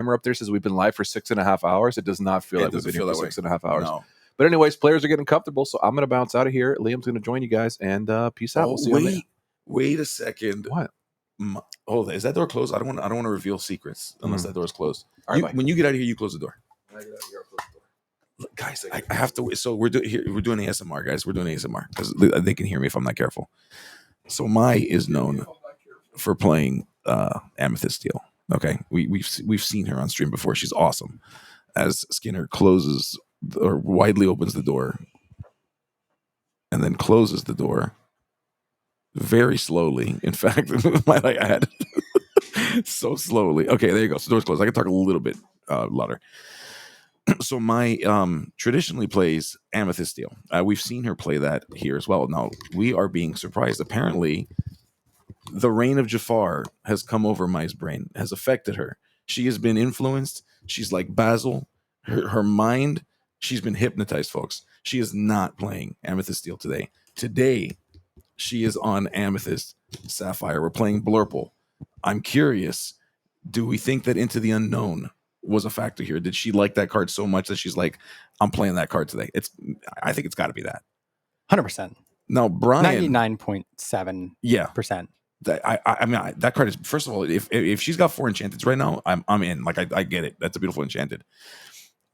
timer up there says we've been live for 6.5 hours. It does not feel like we've been here for 6.5 hours. No. But anyways, players are getting comfortable, so I'm going to bounce out of here. Liam's going to join you guys, and peace out. Oh, We'll see you wait a second. What? Is that door closed? I don't want to reveal secrets unless that door's closed. Right, when you get out of here, you close the door. When I get out of here, I'll close the door. Look, guys, I have to. So we're doing ASMR, guys. We're doing ASMR because they can hear me if I'm not careful. So Mai is known for playing Amethyst Steel. Okay, we've seen her on stream before. She's awesome. As Skinner closes or widely opens the door and then closes the door very slowly. In fact, might I add, so slowly. Okay, there you go. So door's closed. I can talk a little bit louder. So Mai traditionally plays Amethyst Steel. We've seen her play that here as well. Now we are being surprised. Apparently, the reign of Jafar has come over Mai's brain, has affected her. She has been influenced. She's like Basil. Her mind, she's been hypnotized, folks. She is not playing Amethyst Steel today. Today, she is on Amethyst Sapphire. We're playing Blurple. I'm curious, do we think that Into the Unknown was a factor here? Did she like that card so much that she's like, I'm playing that card today? I think it's got to be that. 100%. No, Bryan. 99.7%. Yeah. I mean, that card is, first of all, if she's got 4 enchanteds right now, I'm in. Like, I get it. That's a beautiful enchanted.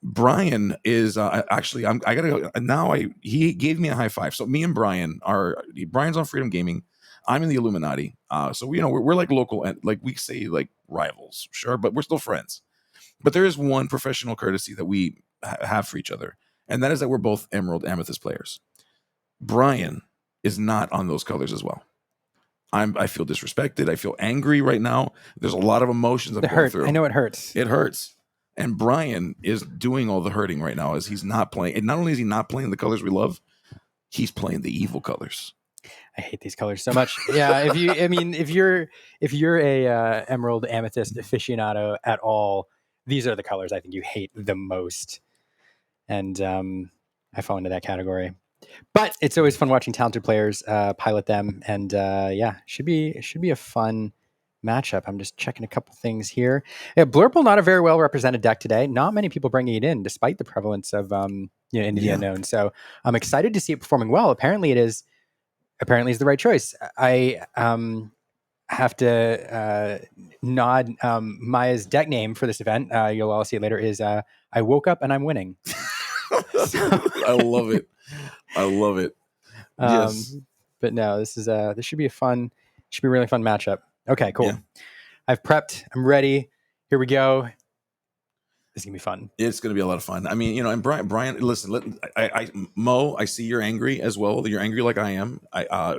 Bryan is actually, I gotta go now. He gave me a high five. So me and Bryan Bryan's on Freedom Gaming. I'm in the Illuminati. So we're like local, and like we say like rivals, sure, but we're still friends. But there is one professional courtesy that we have for each other, and that is that we're both Emerald Amethyst players. Bryan is not on those colors as well. I feel disrespected. I feel angry right now. There's a lot of emotions I'm going through. I know it hurts. It hurts. And Bryan is doing all the hurting right now as he's not playing. And not only is he not playing the colors we love, he's playing the evil colors. I hate these colors so much. Yeah, if you're a Emerald Amethyst aficionado at all, these are the colors I think you hate the most. And I fall into that category. But it's always fun watching talented players pilot them, and should be a fun matchup. I'm just checking a couple things here. Yeah, Blurple, not a very well represented deck today. Not many people bringing it in, despite the prevalence of Into the Unknown. So I'm excited to see it performing well. Apparently is the right choice. I have to nod Maya's deck name for this event. You'll all see it later. Is I woke up and I'm winning. I love it. I love it. Yes. But no, this should be a really fun matchup. Okay, cool. Yeah. I've prepped. I'm ready. Here we go. This is gonna be fun. It's gonna be a lot of fun. I mean, and Bryan, listen. Mo, I see you're angry as well. You're angry like I am.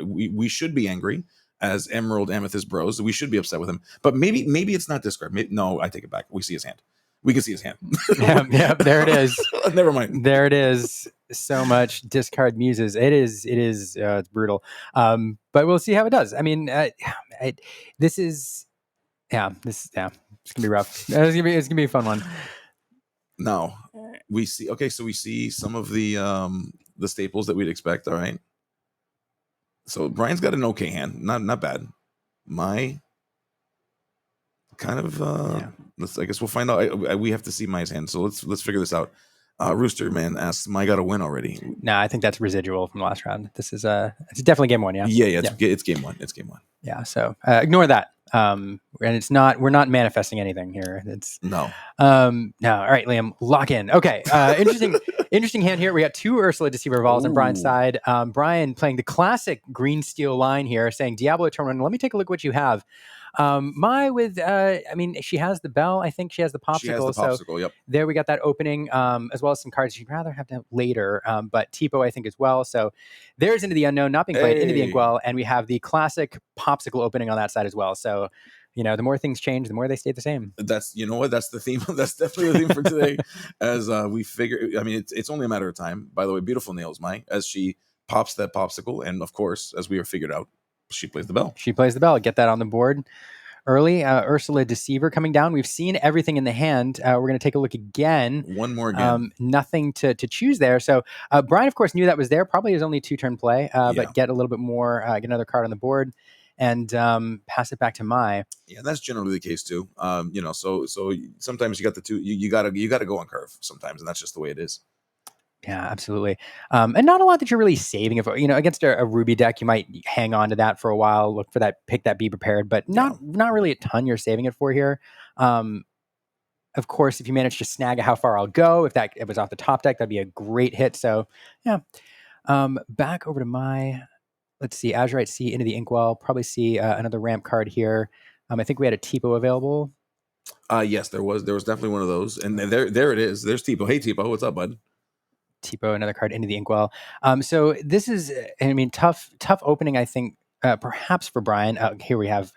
We should be angry as Emerald Amethyst bros. We should be upset with him. But maybe it's not this card. No, I take it back. We see his hand. We can see his hand. yeah, there it is. Never mind. There it is. So much discard muses. It's brutal. But we'll see how it does. I mean, it's gonna be rough. It's gonna be a fun one. Now we see. Okay, so we see some of the staples that we'd expect. All right. So Bryan's got an okay hand. Not bad. My kind of I guess we'll find out. We have to see Mai's hand, so let's figure this out. Rooster Man asks, Mai got a win already? No, I think that's residual from the last round. This is it's definitely game one. It's game one. Yeah, so ignore that. And we're not manifesting anything here. No. All right, Liam, lock in. Okay. Interesting hand here. We got 2 Ursula Deceiver Vals on Bryan's side. Bryan playing the classic green steel line here, saying Diablo Tournament. Let me take a look at what you have. Mai with she has the bell. I think she has the popsicle. She has the popsicle, so yep. There we got that opening, as well as some cards she'd rather have later. But Tipo, I think, as well. So there's Into the Unknown, not being played, Into the Inkwell, and we have the classic popsicle opening on that side as well. So, the more things change, the more they stay the same. That's that's the theme. That's definitely the theme for today. As we figure, it's only a matter of time. By the way, beautiful nails, Mai, as she pops that popsicle, and of course, as we are figured out, she plays the bell. Get that on the board early. Ursula Deceiver coming down. We've seen everything in the hand. We're going to take a look again. One more again. Nothing to choose there. So Bryan, of course, knew that was there. Probably his only 2-turn play, but get a little bit more, get another card on the board. and pass it back to Mai. Yeah, that's generally the case too. So sometimes you got the two. You gotta go on curve sometimes, and that's just the way it is. Yeah, absolutely. And not a lot that you're really saving it for. Against a Ruby deck, you might hang on to that for a while, look for that, pick that, be prepared, but not really a ton you're saving it for here. Of course, if you manage to snag a How Far I'll Go, if it was off the top deck, that'd be a great hit. So yeah. Back over to let's see, Azurite Sea into the Inkwell. Probably see another ramp card here. I think we had a Tipo available. Yes, there was definitely one of those, and there it is. There's Tipo. Hey Tipo, what's up, bud? Tipo, another card into the Inkwell. So this is, tough opening, I think, perhaps for Bryan. Here we have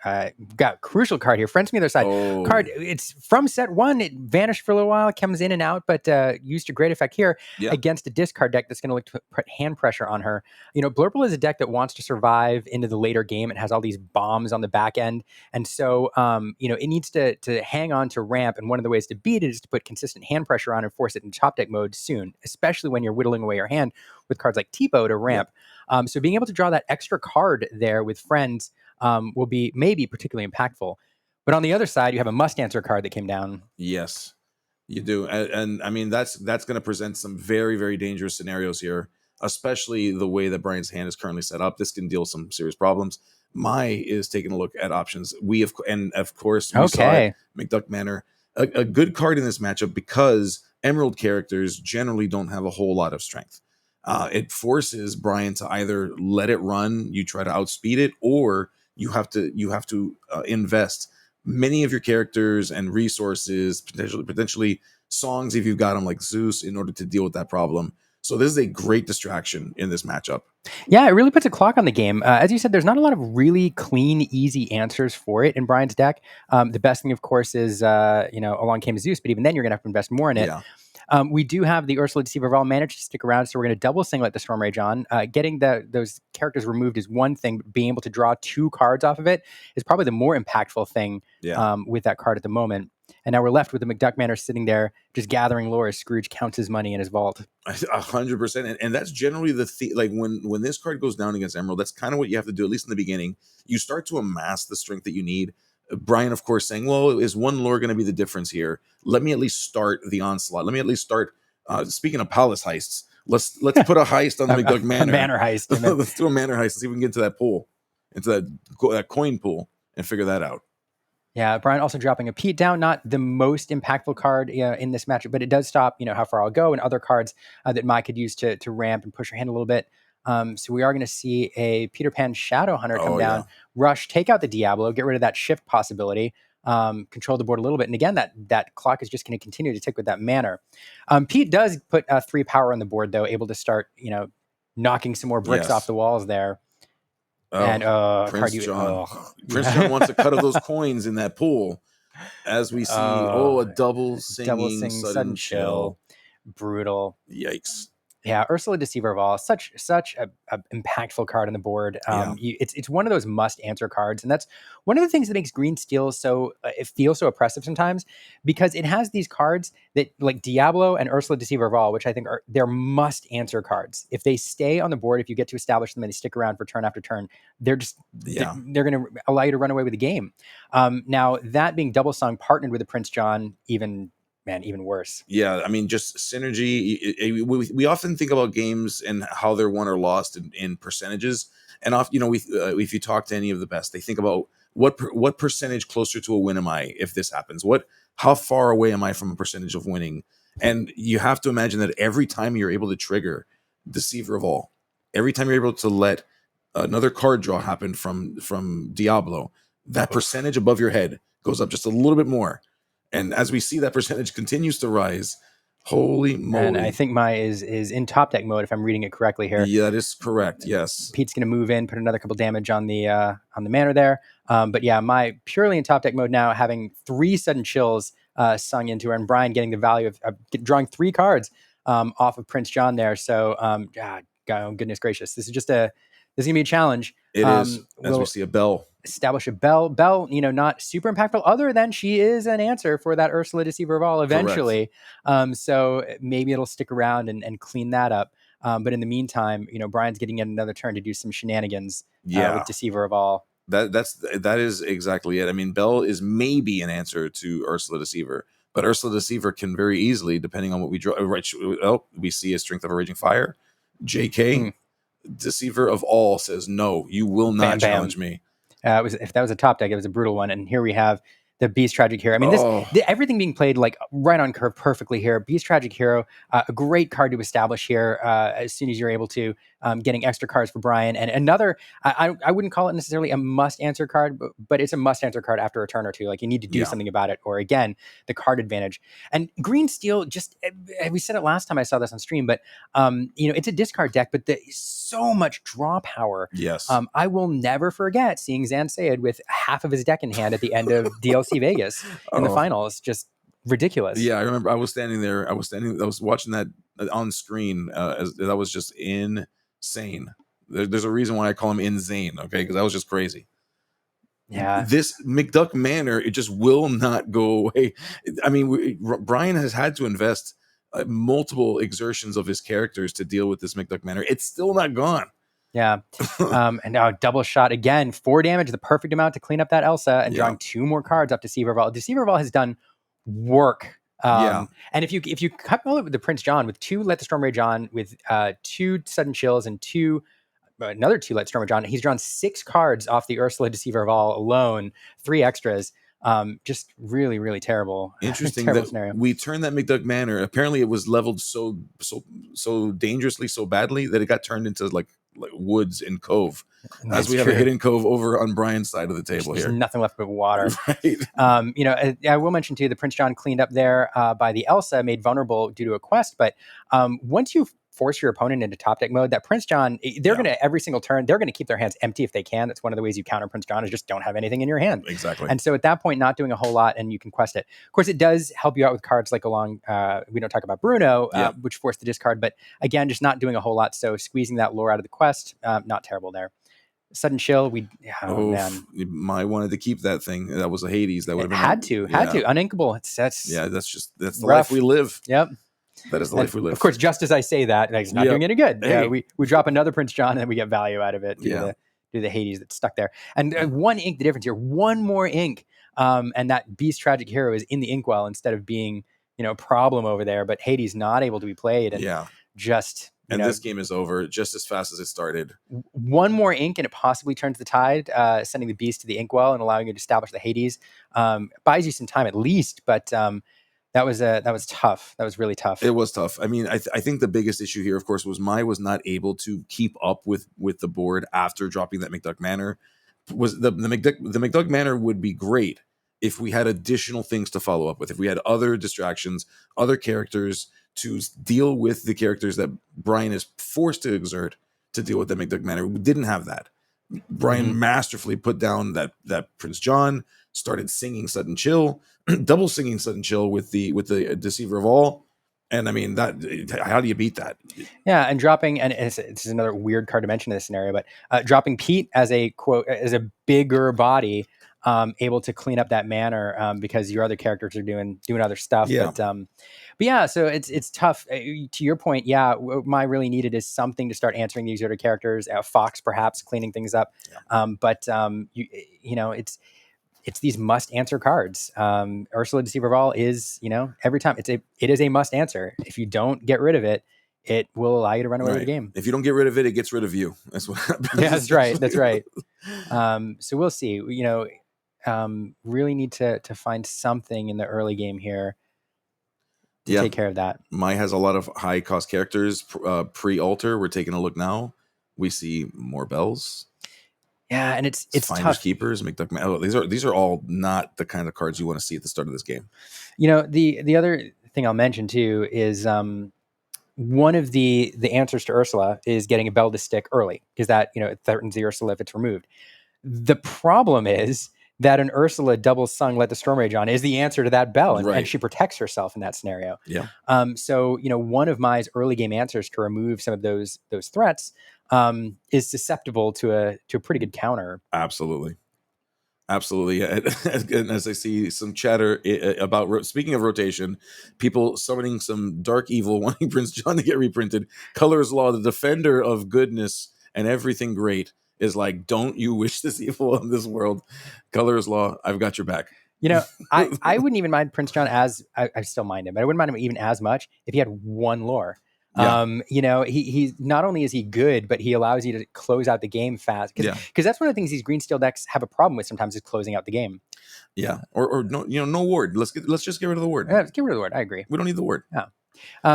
got a crucial card here. Friends from the other side. Oh. Card, it's from set 1. It vanished for a little while, comes in and out, but used to great effect here against a discard deck that's going to look to put hand pressure on her. Blurple is a deck that wants to survive into the later game. It has all these bombs on the back end. And so, it needs to hang on to ramp. And one of the ways to beat it is to put consistent hand pressure on and force it in top deck mode soon, especially when you're whittling away your hand with cards like Tipo to ramp. So being able to draw that extra card there with friends will be maybe particularly impactful. But on the other side, you have a must answer card that came down. Yes, you do. And I mean, that's going to present some very, very dangerous scenarios here, especially the way that Bryan's hand is currently set up. This can deal some serious problems. Mai is taking a look at options. And of course, we saw it, McDuck Manor, a good card in this matchup because Emerald characters generally don't have a whole lot of strength. It forces Bryan to either let it run, you try to outspeed it, or you have to invest many of your characters and resources, potentially songs if you've got them like Zeus, in order to deal with that problem. So this is a great distraction in this matchup. Yeah, it really puts a clock on the game. As you said, there's not a lot of really clean, easy answers for it in Bryan's deck. The best thing, of course, is along came Zeus, but even then you're going to have to invest more in it. Yeah. We do have the Ursula Deceiver of All managed to stick around, so we're going to double singlet the Storm Rage on. Getting those characters removed is one thing, but being able to draw 2 cards off of it is probably the more impactful thing with that card at the moment. And now we're left with the McDuck Manor sitting there just gathering lore as Scrooge counts his money in his vault. 100%. And that's generally like when this card goes down against Emerald, that's kind of what you have to do, at least in the beginning. You start to amass the strength that you need. Bryan, of course, saying, well, is one lore going to be the difference here? Let me at least start the onslaught. Let me at least start, speaking of palace heists, let's put a heist on the McDuck Manor. A manor heist. Let's do a manor heist. Let's see if we can get to that pool, into that coin pool, and figure that out. Yeah, Bryan also dropping a Pete down, not the most impactful card in this matchup, but it does stop, How Far I'll Go and other cards that Mai could use to ramp and push her hand a little bit. So we are going to see a Peter Pan Shadow Hunter come down, rush, take out the Diablo, get rid of that shift possibility, control the board a little bit. And again, that clock is just going to continue to tick with that manner. Pete does put 3 power on the board, though, able to start, knocking some more bricks off the walls there. And Prince John. Prince John wants a cut of those coins in that pool. As we see, a double singing sudden chill. Brutal. Yikes. Yeah, Ursula Deceiver of All, such a impactful card on the board. It's one of those must answer cards, and that's one of the things that makes Green Steel it feels so oppressive sometimes, because it has these cards that, like Diablo and Ursula Deceiver of All, which I think they're must answer cards. If they stay on the board, if you get to establish them and they stick around for turn after turn, they're going to allow you to run away with the game. Now that being double sung partnered with the Prince John, even worse. Yeah, I mean, just synergy. We often think about games and how they're won or lost in percentages. And if you talk to any of the best, they think about what percentage closer to a win am I if this happens? How far away am I from a percentage of winning? And you have to imagine that every time you're able to trigger Deceiver of All, every time you're able to let another card draw happen from Diablo, that percentage above your head goes up just a little bit more. And as we see that percentage continues to rise, holy moly. And I think Mai is in top deck mode, if I'm reading it correctly here. Yeah, that is correct, yes. Pete's going to move in, put another couple damage on the manor there. But yeah, Mai purely in top deck mode now, having 3 sudden chills sung into her, and Bryan getting the value of drawing 3 cards off of Prince John there. So, God, goodness gracious. This is going to be a challenge. It is, as we see a bell. Establish a Bell, not super impactful, other than she is an answer for that Ursula Deceiver of All eventually. So maybe it'll stick around and clean that up. But in the meantime, Bryan's getting yet another turn to do some shenanigans with Deceiver of All. That is exactly it. I mean, Bell is maybe an answer to Ursula Deceiver, but Ursula Deceiver can very easily, depending on what we draw. Right, we see a Strength of a Raging Fire. JK Deceiver of all says no. You will not Bam, bam. challenge me. If that was a top deck, it was a brutal one. And here we have the Beast Tragic Hero. I mean, everything being played like right on curve perfectly here. Beast Tragic Hero, a great card to establish here as soon as you're able to, getting extra cards for Bryan. And another, I wouldn't call it necessarily a must-answer card, but it's a must-answer card after a turn or two. Like you need to do something about it, or again, the card advantage. And Green Steel, just we said it last time I saw this on stream, but it's a discard deck, but so much draw power. Yes. I will never forget seeing Zan Sayed with half of his deck in hand at the end of DLC Vegas in the finals. Just ridiculous. Yeah, I remember I was standing there. I was watching that on screen. That was just insane. There's a reason why I call him insane. Okay, because that was just crazy. Yeah, this McDuck Manor, it just will not go away. I mean, Bryan has had to invest multiple exertions of his characters to deal with this McDuck Manor. It's still not gone. Yeah. And now double shot again, 4 damage, the perfect amount to clean up that Elsa, and drawing 2 more cards up Deceiver of All. Deceiver of All has done work. And if you couple it with the Prince John with 2 Let the Storm Rage On, with 2 Sudden Chills and another 2 Let Storm Rage On, he's drawn 6 cards off the Ursula Deceiver of All alone, 3 extras. Just really, really terrible. Interesting terrible that scenario. We turned that McDuck Manor. Apparently, it was leveled so dangerously, so badly that it got turned into like woods and cove. As we have a hidden cove over on Bryan's side of the table here. There's nothing left but water. Right. I will mention too, the Prince John cleaned up there by the Elsa, made vulnerable due to a quest. But once you force your opponent into top deck mode, that Prince John, they're going to, every single turn, they're going to keep their hands empty if they can. That's one of the ways you counter Prince John, is just don't have anything in your hand. Exactly. And so at that point, not doing a whole lot, and you can quest it. Of course, it does help you out with cards like we don't talk about Bruno, which forced the discard, but again, just not doing a whole lot. So squeezing that lore out of the quest, not terrible there. Sudden Chill, man. I wanted to keep that thing. That was a Hades. That would have been had to. Uninkable. That's the rough. life we live. Yep. That is the life we live. Of course, just as I say that, it's not doing any good. Hey. We drop another Prince John and we get value out of it. Do the Hades that's stuck there. And 1 ink, the difference here, 1 more ink. And that Beast Tragic Hero is in the inkwell instead of being, a problem over there. But Hades not able to be played. And this game is over just as fast as it started. 1 more ink and it possibly turns the tide, sending the Beast to the inkwell and allowing you to establish the Hades. Buys you some time at least, but that was tough. That was really tough. It was tough. I mean, I think the biggest issue here, of course, was Mai was not able to keep up with the board after dropping that McDuck Manor. Was the McDuck Manor would be great if we had additional things to follow up with. If we had other distractions, other characters to deal with the characters that Bryan is forced to exert to deal with the McDuck Manor. We didn't have that. Bryan masterfully put down that Prince John, started singing Sudden Chill, double singing Sudden Chill with the Deceiver of All. And I mean, how do you beat that? Yeah, and dropping, and it's another weird card to mention in this scenario, but dropping Pete as a bigger body, able to clean up that manor because your other characters are doing other stuff. Yeah. But yeah, so it's tough. To your point, what Mai really needed is something to start answering these other characters. Fox perhaps cleaning things up, it's these must answer cards. Ursula Deceiver of All is, every time it is a must answer. If you don't get rid of it, it will allow you to run away with the game. If you don't get rid of it, it gets rid of you. That's what happens. Yeah, that's right. That's right. So we'll see. Really need to find something in the early game here to take care of that. Mai has a lot of high cost characters pre-alter. We're taking a look now. We see more bells. Yeah, and it's Finders tough. Keepers, McDuck. These are all not the kind of cards you want to see at the start of this game. The other thing I'll mention too is one of the answers to Ursula is getting a bell to stick early, because that it threatens the Ursula if it's removed. The problem is that an Ursula double sung Let the Storm Rage On is the answer to that bell, and she protects herself in that scenario. Yeah. So one of Mai's early game answers to remove some of those threats is susceptible to a pretty good counter. Absolutely. And as I see some chatter about, speaking of rotation, people summoning some dark evil, wanting Prince John to get reprinted. Color's Law, the defender of goodness and everything great, is like, don't you wish this evil on this world? Color is law. I've got your back. You know, I wouldn't even mind Prince John as I still mind him, but I wouldn't mind him even as much if he had one lore. Yeah. You know, he not only is he good, but he allows you to close out the game fast. Because that's one of the things these green steel decks have a problem with sometimes is closing out the game. Yeah. Or no, no ward. Let's just get rid of the ward. Let's get rid of the ward. I agree. We don't need the ward. Yeah.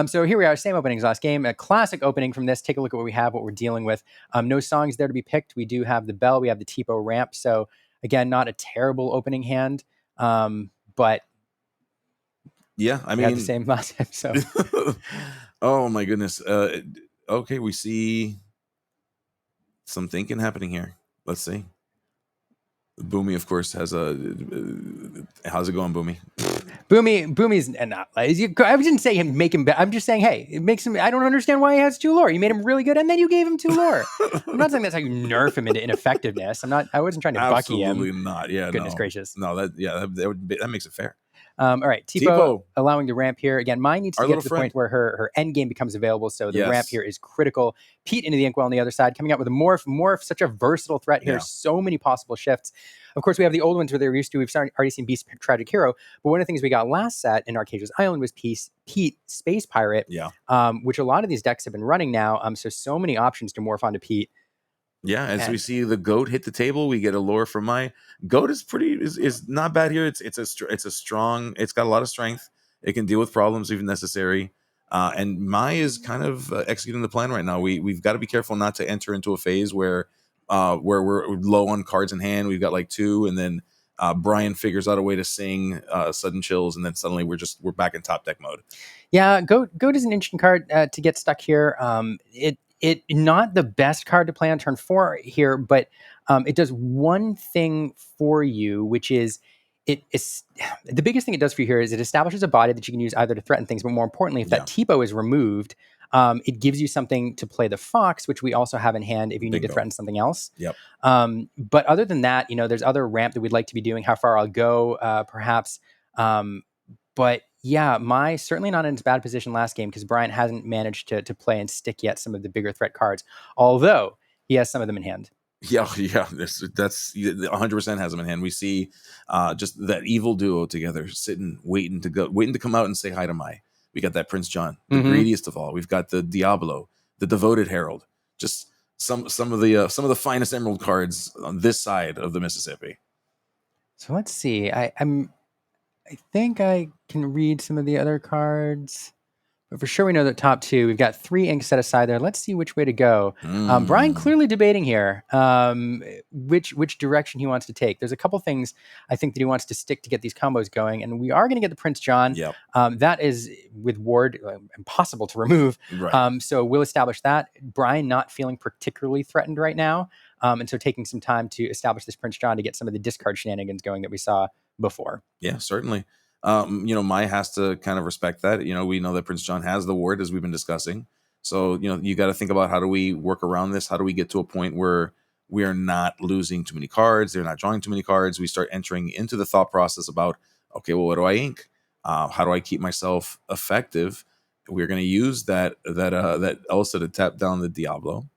So here we are, same opening as last game, a classic opening from this. Take a look at what we have, what we're dealing with. No songs there to be picked. We do have the bell, we have the Tipo ramp. So again, not a terrible opening hand, but yeah, I we mean, had the same last time. So, oh my goodness. Okay, we see some thinking happening here. Let's see. Boomy, of course, has a. How's it going, Boomy? Boomy's not. I didn't say him make him bad. I'm just saying, hey, it makes him. I don't understand why he has 2 lore. You made him really good, and then you gave him 2 lore. I'm not saying that's how you nerf him into ineffectiveness. I wasn't trying to bucky him. Absolutely not. Yeah. Goodness gracious. No, that makes it fair. All right, Tipo allowing the ramp here. Again, mine needs to get to the point where her end game becomes available, so the ramp here is critical. Pete into the Inkwell on the other side, coming out with a Morph. Morph, such a versatile threat here. Yeah. So many possible shifts. Of course, we have the old ones where they're used to. We've already seen Beast Tragic Hero, but one of the things we got last set in Arcadia's Island was Pete Space Pirate, which a lot of these decks have been running now. So many options to morph onto Pete. Yeah, as we see the goat hit the table, we get a lore from my goat. Is not bad here. It's a strong. It's got a lot of strength. It can deal with problems if necessary. And Mai is kind of executing the plan right now. We've got to be careful not to enter into a phase where we're low on cards in hand. We've got like 2, and then Bryan figures out a way to sing Sudden Chills, and then suddenly we're back in top deck mode. Yeah, goat is an interesting card to get stuck here. It not the best card to play on turn 4 here, but it does one thing for you, which is it is the biggest thing it does for you here is it establishes a body that you can use either to threaten things, but more importantly, if that Tipo is removed, it gives you something to play the Fox, which we also have in hand if you need to threaten something else. Yep. But other than that, there's other ramp that we'd like to be doing. How far I'll go, perhaps. But yeah, Mai certainly not in as bad position last game because Bryan hasn't managed to play and stick yet some of the bigger threat cards, although he has some of them in hand. Yeah, that's 100% has them in hand. We see just that evil duo together, sitting, waiting to come out and say hi to Mai. We got that Prince John, the greediest of all. We've got the Diablo, the devoted herald. Just some of the finest emerald cards on this side of the Mississippi. So let's see. I think I can read some of the other cards, but for sure we know that top 2. We've got 3 inks set aside there. Let's see which way to go. Bryan clearly debating here which direction he wants to take. There's a couple things I think that he wants to stick to get these combos going, and we are going to get the Prince John. Yep. That is with Ward impossible to remove. Right. So we'll establish that. Bryan not feeling particularly threatened right now, and so taking some time to establish this Prince John to get some of the discard shenanigans going that we saw before. Yeah, certainly. Mai has to kind of respect that. We know that Prince John has the ward, as we've been discussing. So, you got to think about how do we work around this? How do we get to a point where we are not losing too many cards? They're not drawing too many cards. We start entering into the thought process about, okay, well, what do I ink? How do I keep myself effective? We're going to use that Elsa to tap down the Diablo.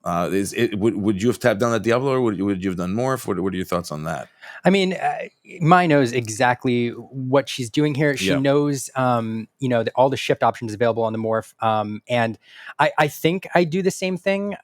Would you have tapped down that Diablo, or would you have done more? What are your thoughts on that? I mean, Mai knows exactly what she's doing here. She knows, all the shift options available on the morph. And I think I do the same thing.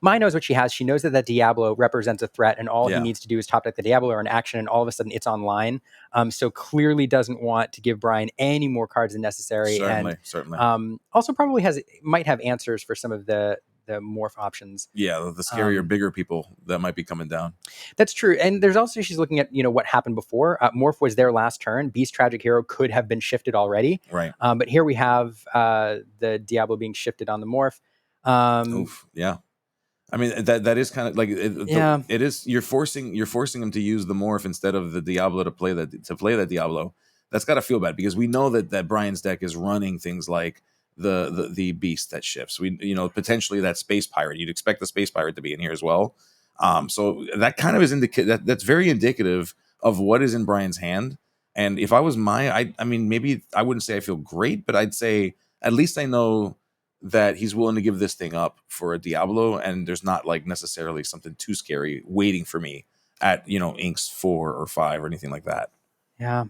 Mai knows what she has. She knows that Diablo represents a threat, and all he needs to do is top deck the Diablo or an action, and all of a sudden it's online. So clearly doesn't want to give Bryan any more cards than necessary. Certainly. Also probably might have answers for some of the morph options. Yeah, the scarier, bigger people that might be coming down. That's true. And there's also, she's looking at, what happened before. Morph was their last turn. Beast Tragic Hero could have been shifted already. Right. But here we have the Diablo being shifted on the morph. Yeah. I mean, that is kind of like it is. You're forcing them to use the morph instead of the Diablo to play that Diablo. That's got to feel bad because we know that Bryan's deck is running things like the beast that shifts. We potentially that space pirate. You'd expect the space pirate to be in here as well. So that kind of is that's very indicative of what is in Bryan's hand. And if I was I mean, maybe I wouldn't say I feel great, but I'd say at least I know that he's willing to give this thing up for a Diablo, and there's not like necessarily something too scary waiting for me at inks 4 or 5 or anything like that. Yeah.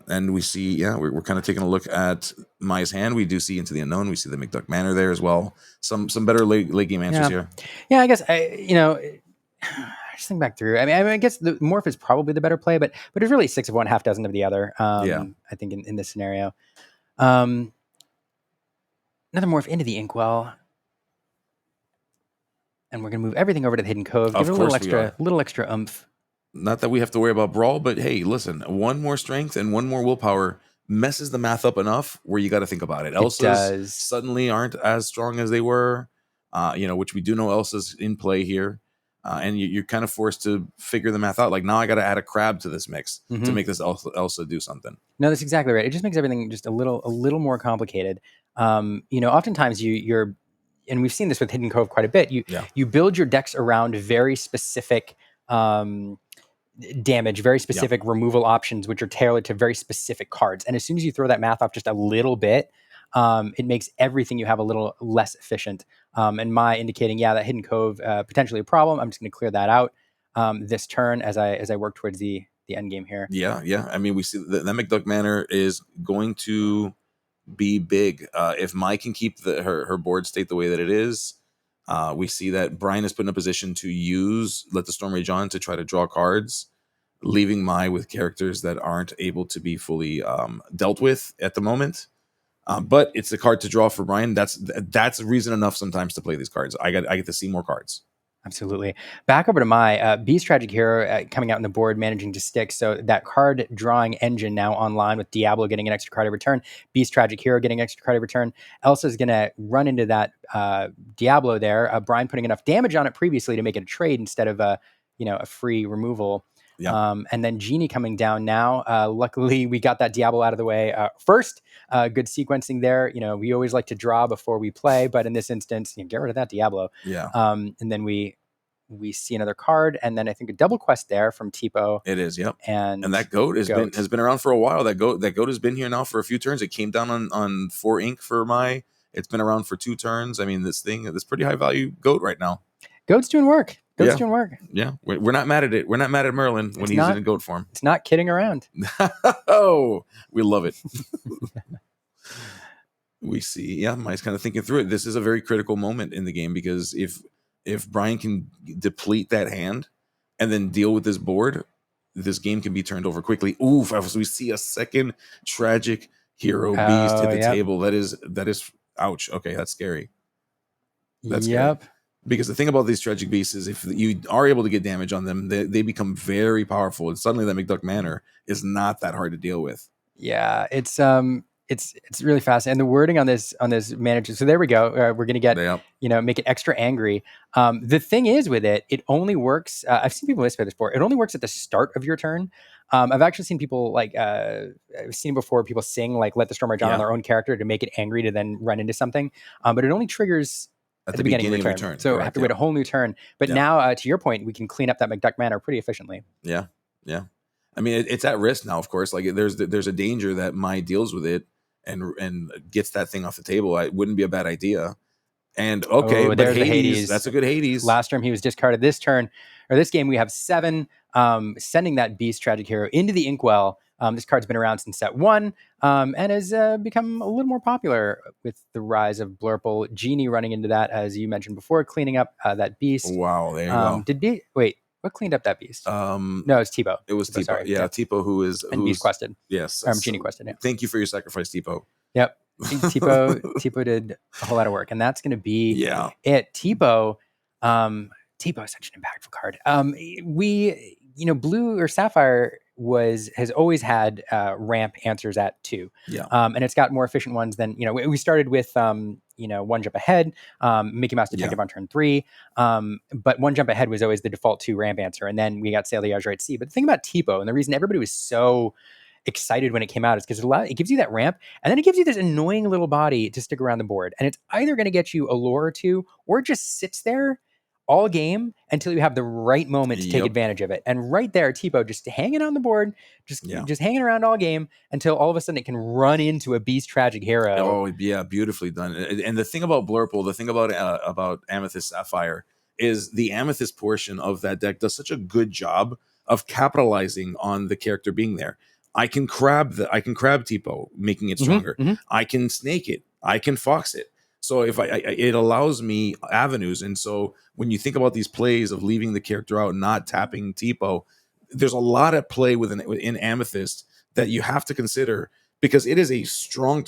And we see, we're kind of taking a look at Mai's hand. We do see Into the Unknown. We see the McDuck Manor there as well. Some better late game answers here. Yeah, I guess I just think back through. I guess the morph is probably the better play, but it's really 6 of one, half dozen of the other. I think in this scenario, another morph into the Inkwell, and we're gonna move everything over to the Hidden Cove. Give it a little extra oomph. Not that we have to worry about Brawl, but hey, listen, one more strength and one more willpower messes the math up enough where you got to think about it. Elsa's suddenly aren't as strong as they were, which we do know Elsa's in play here. And you're kind of forced to figure the math out. Like, now I got to add a crab to this mix to make this Elsa do something. No, that's exactly right. It just makes everything just a little more complicated. Oftentimes you're, and we've seen this with Hidden Cove quite a bit. You build your decks around very specific damage, very specific removal options, which are tailored to very specific cards. And as soon as you throw that math off just a little bit, it makes everything you have a little less efficient. And my indicating, that Hidden Cove potentially a problem. I'm just going to clear that out this turn as I work towards the end game here. Yeah. I mean, we see that McDuck Manor is going to be big if Mai can keep her board state the way that it is. We see that Bryan is put in a position to Let the Storm Rage On to try to draw cards, leaving Mai with characters that aren't able to be fully dealt with at the moment. But it's a card to draw for Bryan. That's reason enough sometimes to play these cards. I get to see more cards. Absolutely. Back over to Mai. Beast Tragic Hero coming out on the board, managing to stick. So that card drawing engine now online with Diablo getting an extra card every turn, Beast Tragic Hero getting an extra card every turn. Elsa's going to run into that Diablo there. Bryan putting enough damage on it previously to make it a trade instead of a free removal. Yeah. And then Genie coming down now. Luckily, we got that Diablo out of the way first. Good sequencing there. We always like to draw before we play, but in this instance, get rid of that Diablo. Yeah. And then we see another card, and then I think a double quest there from Tipo. It is, yep. And that goat has been around for a while. That goat has been here now for a few turns. It came down on 4 ink for Mai. It's been around for 2 turns. I mean, this pretty high value goat right now. Goat's doing work. Doing work. Yeah, we're not mad at it. We're not mad at Merlin when he's in goat form. It's not kidding around. Oh, we love it. We see, Mai's kind of thinking through it. This is a very critical moment in the game because if Bryan can deplete that hand and then deal with this board, this game can be turned over quickly. Oof! We see a second tragic hero beast hit the table. That is ouch. Okay, that's scary. That's scary. Because the thing about these tragic beasts is if you are able to get damage on them, they become very powerful, and suddenly that McDuck Manor is not that hard to deal with. Yeah, it's really fast, and the wording on this manager. So there we go. We're gonna get make it extra angry. The thing is with it only works. I've seen people play this before. It only works at the start of your turn. I've actually seen people I've seen before people sing like "Let the Storm Rage On" their own character to make it angry to then run into something. But it only triggers at the beginning of your turn. So I have to wait a whole new turn. But now, to your point, we can clean up that McDuck Manor pretty efficiently. Yeah. I mean, it's at risk now, of course. Like there's a danger that Mai deals with it and gets that thing off the table. It wouldn't be a bad idea. And but Hades, that's a good Hades. Last turn he was discarded. This turn, or this game, we have 7, sending that Beast Tragic Hero into the Inkwell. This card's been around since set 1, and has become a little more popular with the rise of Blurple. Genie running into that, as you mentioned before, cleaning up that beast. Wow, there you go. Wait, what cleaned up that beast? No, it's Tipo. It was Tipo. Sorry. Yeah, Tipo who's Beast quested. Yes, Genie quested. Yeah. Thank you for your sacrifice, Tipo. Yep. Tipo did a whole lot of work, and that's going to be it. Tipo is such an impactful card. Blue or Sapphire has always had ramp answers at 2. Yeah. And it's got more efficient ones than, we started with, 1 jump ahead, Mickey Mouse Detective on turn 3. But 1 jump ahead was always the default 2 ramp answer. And then we got Sail the Azure at Sea. But the thing about Tipo, and the reason everybody was so excited when it came out, is because it gives you that ramp, and then it gives you this annoying little body to stick around the board. And it's either going to get you a lure or 2, or it just sits there all game until you have the right moment to take advantage of it. And right there, Tipo just hanging on the board, just hanging around all game until all of a sudden it can run into a Beast Tragic Hero. Oh yeah, beautifully done. And the thing about Blurple, the thing about Amethyst Sapphire is the Amethyst portion of that deck does such a good job of capitalizing on the character being there. I can crab Tipo, making it stronger. I can snake it. I can fox it. So if it allows me avenues. And so when you think about these plays of leaving the character out, not tapping Tipo, there's a lot at play within Amethyst that you have to consider, because it is a strong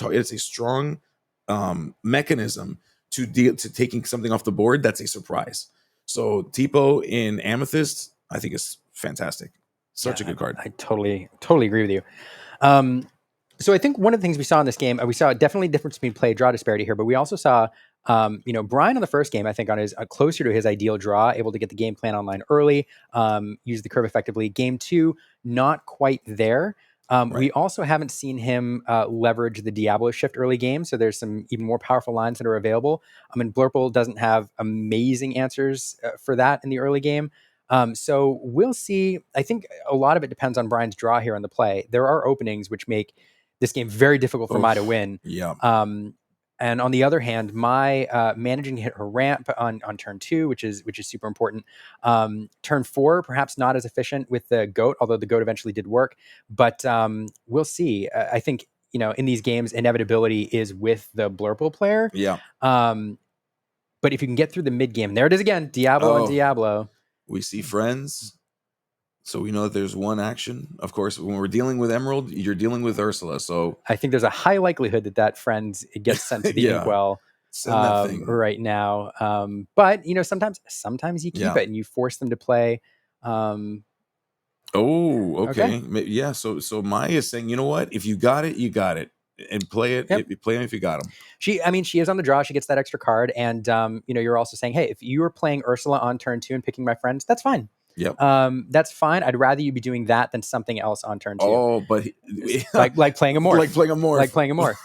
mechanism to deal to taking something off the board that's a surprise. So Tipo in Amethyst, I think is fantastic. Such a good card. I totally agree with you. So I think one of the things we saw in this game, we saw definitely a difference between play draw disparity here, but we also saw, Bryan on the first game, I think on his closer to his ideal draw, able to get the game plan online early, use the curve effectively. Game 2, not quite there. We also haven't seen him leverage the Diablo shift early game, so there's some even more powerful lines that are available. I mean, Blurple doesn't have amazing answers for that in the early game. So we'll see. I think a lot of it depends on Bryan's draw here on the play. There are openings which make this game very difficult for Mai to win. Yeah. And on the other hand, Mai managing to hit her ramp on turn 2, which is super important. Turn 4, perhaps not as efficient with the goat, although the goat eventually did work. But we'll see. I think in these games, inevitability is with the Blurple player. Yeah. But if you can get through the mid game, there it is again, Diablo and Diablo. We see friends. So we know that there's one action. Of course, when we're dealing with Emerald, you're dealing with Ursula. So I think there's a high likelihood that friends gets sent to the inkwell right now. But sometimes you keep it and you force them to play. Oh, okay. Yeah. So Maya is saying, you know what? If you got it, you got it, and play it. Play them if you got them. She is on the draw. She gets that extra card, and you're also saying, hey, if you were playing Ursula on turn 2 and picking my friends, that's fine. Yep. That's fine. I'd rather you be doing that than something else on turn 2. Oh, but like playing a morph. Like playing a morph.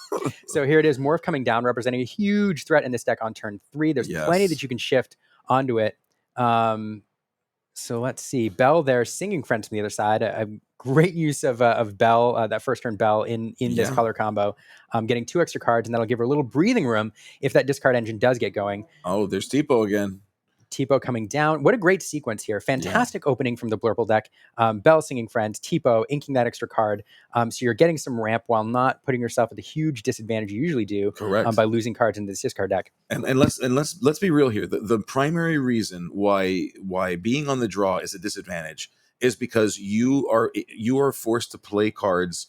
So here it is, morph coming down, representing a huge threat in this deck on turn 3. There's plenty that you can shift onto it. So let's see. Bell there, singing friends from the other side. A great use of Bell, that first turn Bell in this color combo. Getting 2 extra cards, and that'll give her a little breathing room if that discard engine does get going. Oh, there's Tipo again. Tipo coming down. What a great sequence here. Fantastic opening from the Blurple deck. Bell singing friends, Tipo inking that extra card. So you're getting some ramp while not putting yourself at the huge disadvantage you usually do. Correct. By losing cards in this discard deck. And let's be real here. The primary reason why being on the draw is a disadvantage is because you are forced to play cards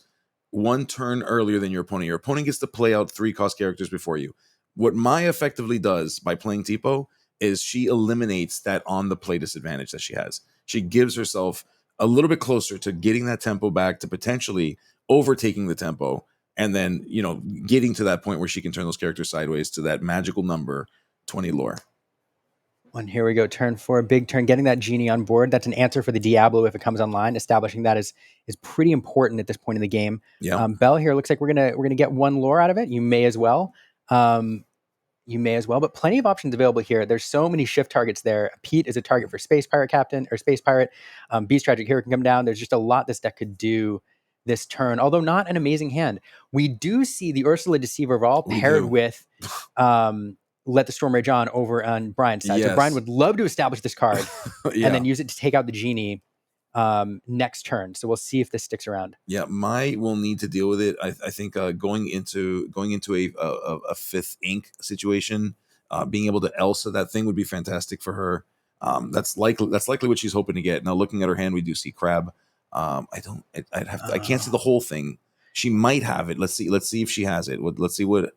one turn earlier than your opponent. Your opponent gets to play out 3 cost characters before you. What Maya effectively does by playing Tipo is she eliminates that on the play disadvantage that she has. She gives herself a little bit closer to getting that tempo back, to potentially overtaking the tempo, and then getting to that point where she can turn those characters sideways to that magical number 20 lore. And here we go, turn 4, big turn, getting that genie on board. That's an answer for the Diablo if it comes online. Establishing that is pretty important at this point in the game. Yeah. Bell here looks like we're gonna get 1 lore out of it. You may as well. But plenty of options available here. There's so many shift targets there. Pete is a target for Space Pirate Captain or Space Pirate. Beast Tragic Hero can come down. There's just a lot this deck could do this turn, although not an amazing hand. We do see the Ursula Deceiver of All paired with Let the Storm Rage On over on Bryan's side. Yes. So Bryan would love to establish this card and then use it to take out the genie next turn. So we'll see if this sticks around. Yeah, Mai will need to deal with it. I think going into a 5th ink situation, being able to Elsa that thing would be fantastic for her. That's likely what she's hoping to get. Now, looking at her hand, we do see Crab. I can't see the whole thing. She might have it. Let's see if she has it. Let's see what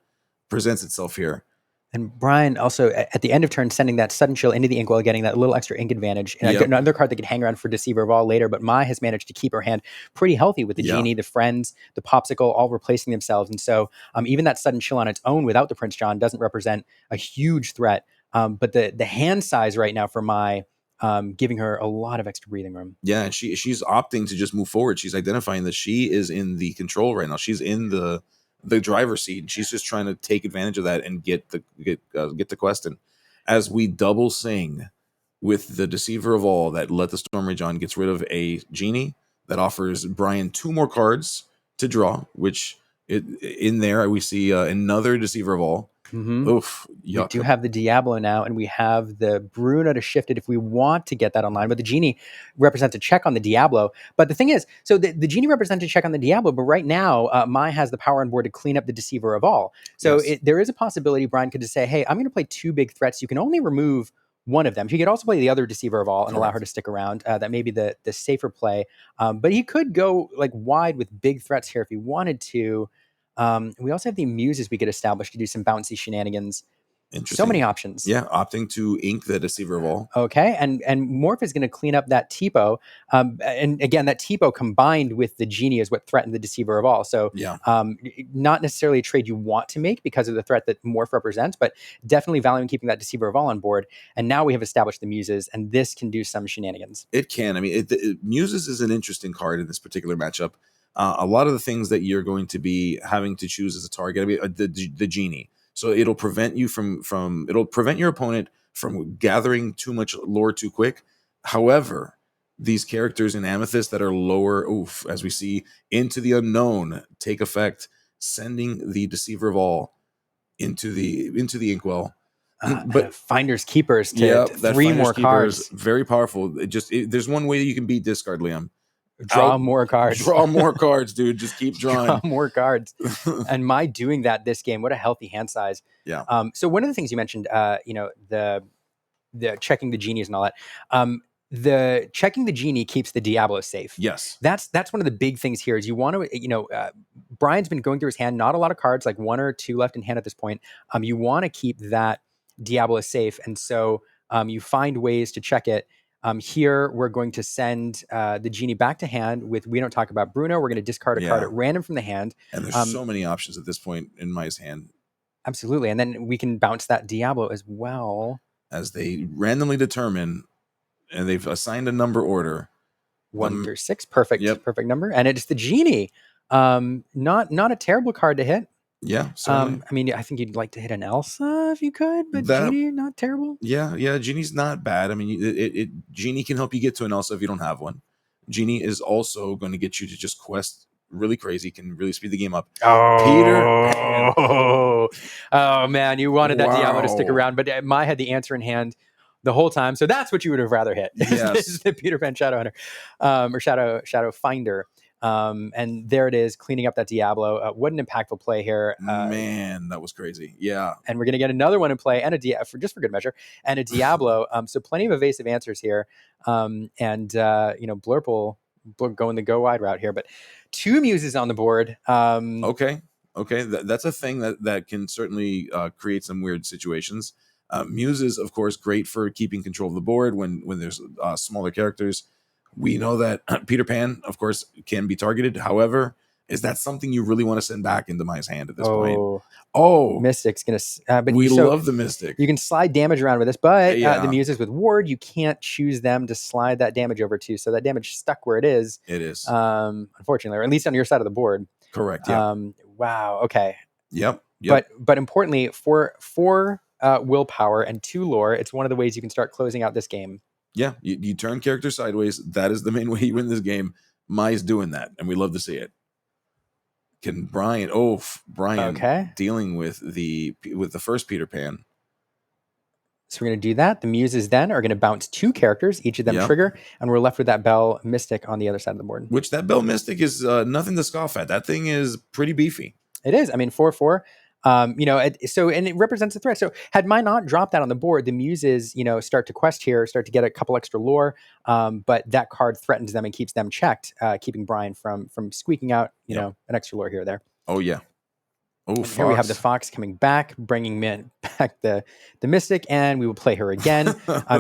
presents itself here. And Bryan also, at the end of turn, sending that sudden chill into the inkwell, getting that little extra ink advantage. And another card that could hang around for Deceiver of All later, but Mai has managed to keep her hand pretty healthy with the Genie, the Friends, the Popsicle, all replacing themselves. And so even that sudden chill on its own without the Prince John doesn't represent a huge threat. But the hand size right now for Mai, giving her a lot of extra breathing room. Yeah, and she's opting to just move forward. She's identifying that she is in the control right now. She's in the driver's seat, and she's just trying to take advantage of that and get the quest in. As we double sing with the Deceiver of All that Let the Storm Rage On gets rid of a genie that offers Bryan 2 more cards to draw, which in there we see another Deceiver of All. Mm-hmm. Oof, We yuck. do have the Diablo now, and we have the Bruno to shift it if we want to get that online. But the Genie represents a check on the Diablo. But the thing is, so the Genie represents a check on the Diablo, but right now, Mai has the power on board to clean up the Deceiver of All. So Yes. there is a possibility Bryan could just say, hey, I'm going to play 2 big threats. You can only remove one of them. He could also play the other Deceiver of All and allow Correct. her to stick around. That may be the safer play. But he could go like wide with big threats here if he wanted to. We also have the Muses we could establish to do some bouncy shenanigans. Interesting. So many options. Yeah, opting to ink the Deceiver of All. Okay, and Morph is going to clean up that Tipo, and again, that Tipo combined with the Genie is what threatened the Deceiver of All. So, Yeah. Not necessarily a trade you want to make because of the threat that Morph represents, but definitely valuing keeping that Deceiver of All on board. And now we have established the Muses, and this can do some shenanigans. It can. I mean, Muses is an interesting card in this particular matchup. A lot of the things that you're going to be having to choose as a target, I mean, the Genie. So it'll prevent you from it'll prevent your opponent from gathering too much lore too quick. However, these characters in Amethyst that are lower, as we see, into the unknown take effect, sending the Deceiver of All into the Inkwell. But Finders Keepers to 3 more cards. Very powerful. There's one way you can beat discard, Liam. Draw more cards. Draw more cards, dude. Just keep drawing. Draw more cards. And Mai doing that this game, what a healthy hand size. Yeah. So one of the things you mentioned, the checking the genies and all that. The checking the Genie keeps the Diablo safe. Yes. That's one of the big things here is you want to, Bryan's been going through his hand, not a lot of cards, like 1 or 2 left in hand at this point. You want to keep that Diablo safe. And so you find ways to check it. Here, we're going to send the Genie back to hand with, we don't talk about Bruno. We're going to discard a card at random from the hand. And there's so many options at this point in Mai's hand. Absolutely. And then we can bounce that Diablo as well. As they randomly determine, and they've assigned a number order. 1 through 6. Perfect. Yep. Perfect number. And it's the Genie. Not a terrible card to hit. Yeah. Certainly. I mean, I think you'd like to hit an Elsa if you could, but Genie, not terrible. Yeah. Genie's not bad. I mean, Genie can help you get to an Elsa if you don't have one. Genie is also going to get you to just quest really crazy, can really speed the game up. Peter Pan. Oh man, you wanted that Diablo to stick around, but Mai had the answer in hand the whole time. So that's what you would have rather hit. Yes. This is the Peter Pan Shadow Hunter, or Shadow Finder. And there it is, cleaning up that Diablo. What an impactful play here. Man, that was crazy. Yeah. And we're going to get another one in play and just for good measure, and a Diablo. So plenty of evasive answers here. Blurple going the go wide route here, but 2 Muses on the board. Okay. That's a thing that can certainly create some weird situations. Muses, of course, great for keeping control of the board when there's smaller characters. We know that Peter Pan, of course, can be targeted. However, is that something you really want to send back into Mai's hand at this point? Oh, Mystic's gonna. But love the Mystic. You can slide damage around with this, but the Muses with Ward, you can't choose them to slide that damage over to. So that damage stuck where it is. It is, unfortunately, or at least on your side of the board. Correct. Yeah. Wow. Okay. Yep. But importantly, for willpower and 2 lore, it's one of the ways you can start closing out this game. Yeah, you turn character sideways. That is the main way you win this game. Mai's doing that, and we love to see it. Can Bryan? Bryan dealing with the first Peter Pan. So we're going to do that. The Muses then are going to bounce 2 characters, each of them trigger, and we're left with that Bell Mystic on the other side of the board. Which that Bell Mystic is nothing to scoff at. That thing is pretty beefy. It is. I mean, 4/4. And it represents a threat. So had Mai not dropped that on the board, the Muses, start to quest here, start to get a couple extra lore. But that card threatens them and keeps them checked, keeping Bryan from squeaking out, an extra lore here or there. Oh yeah. Oh, here we have the Fox coming back, bringing back the Mystic, and we will play her again.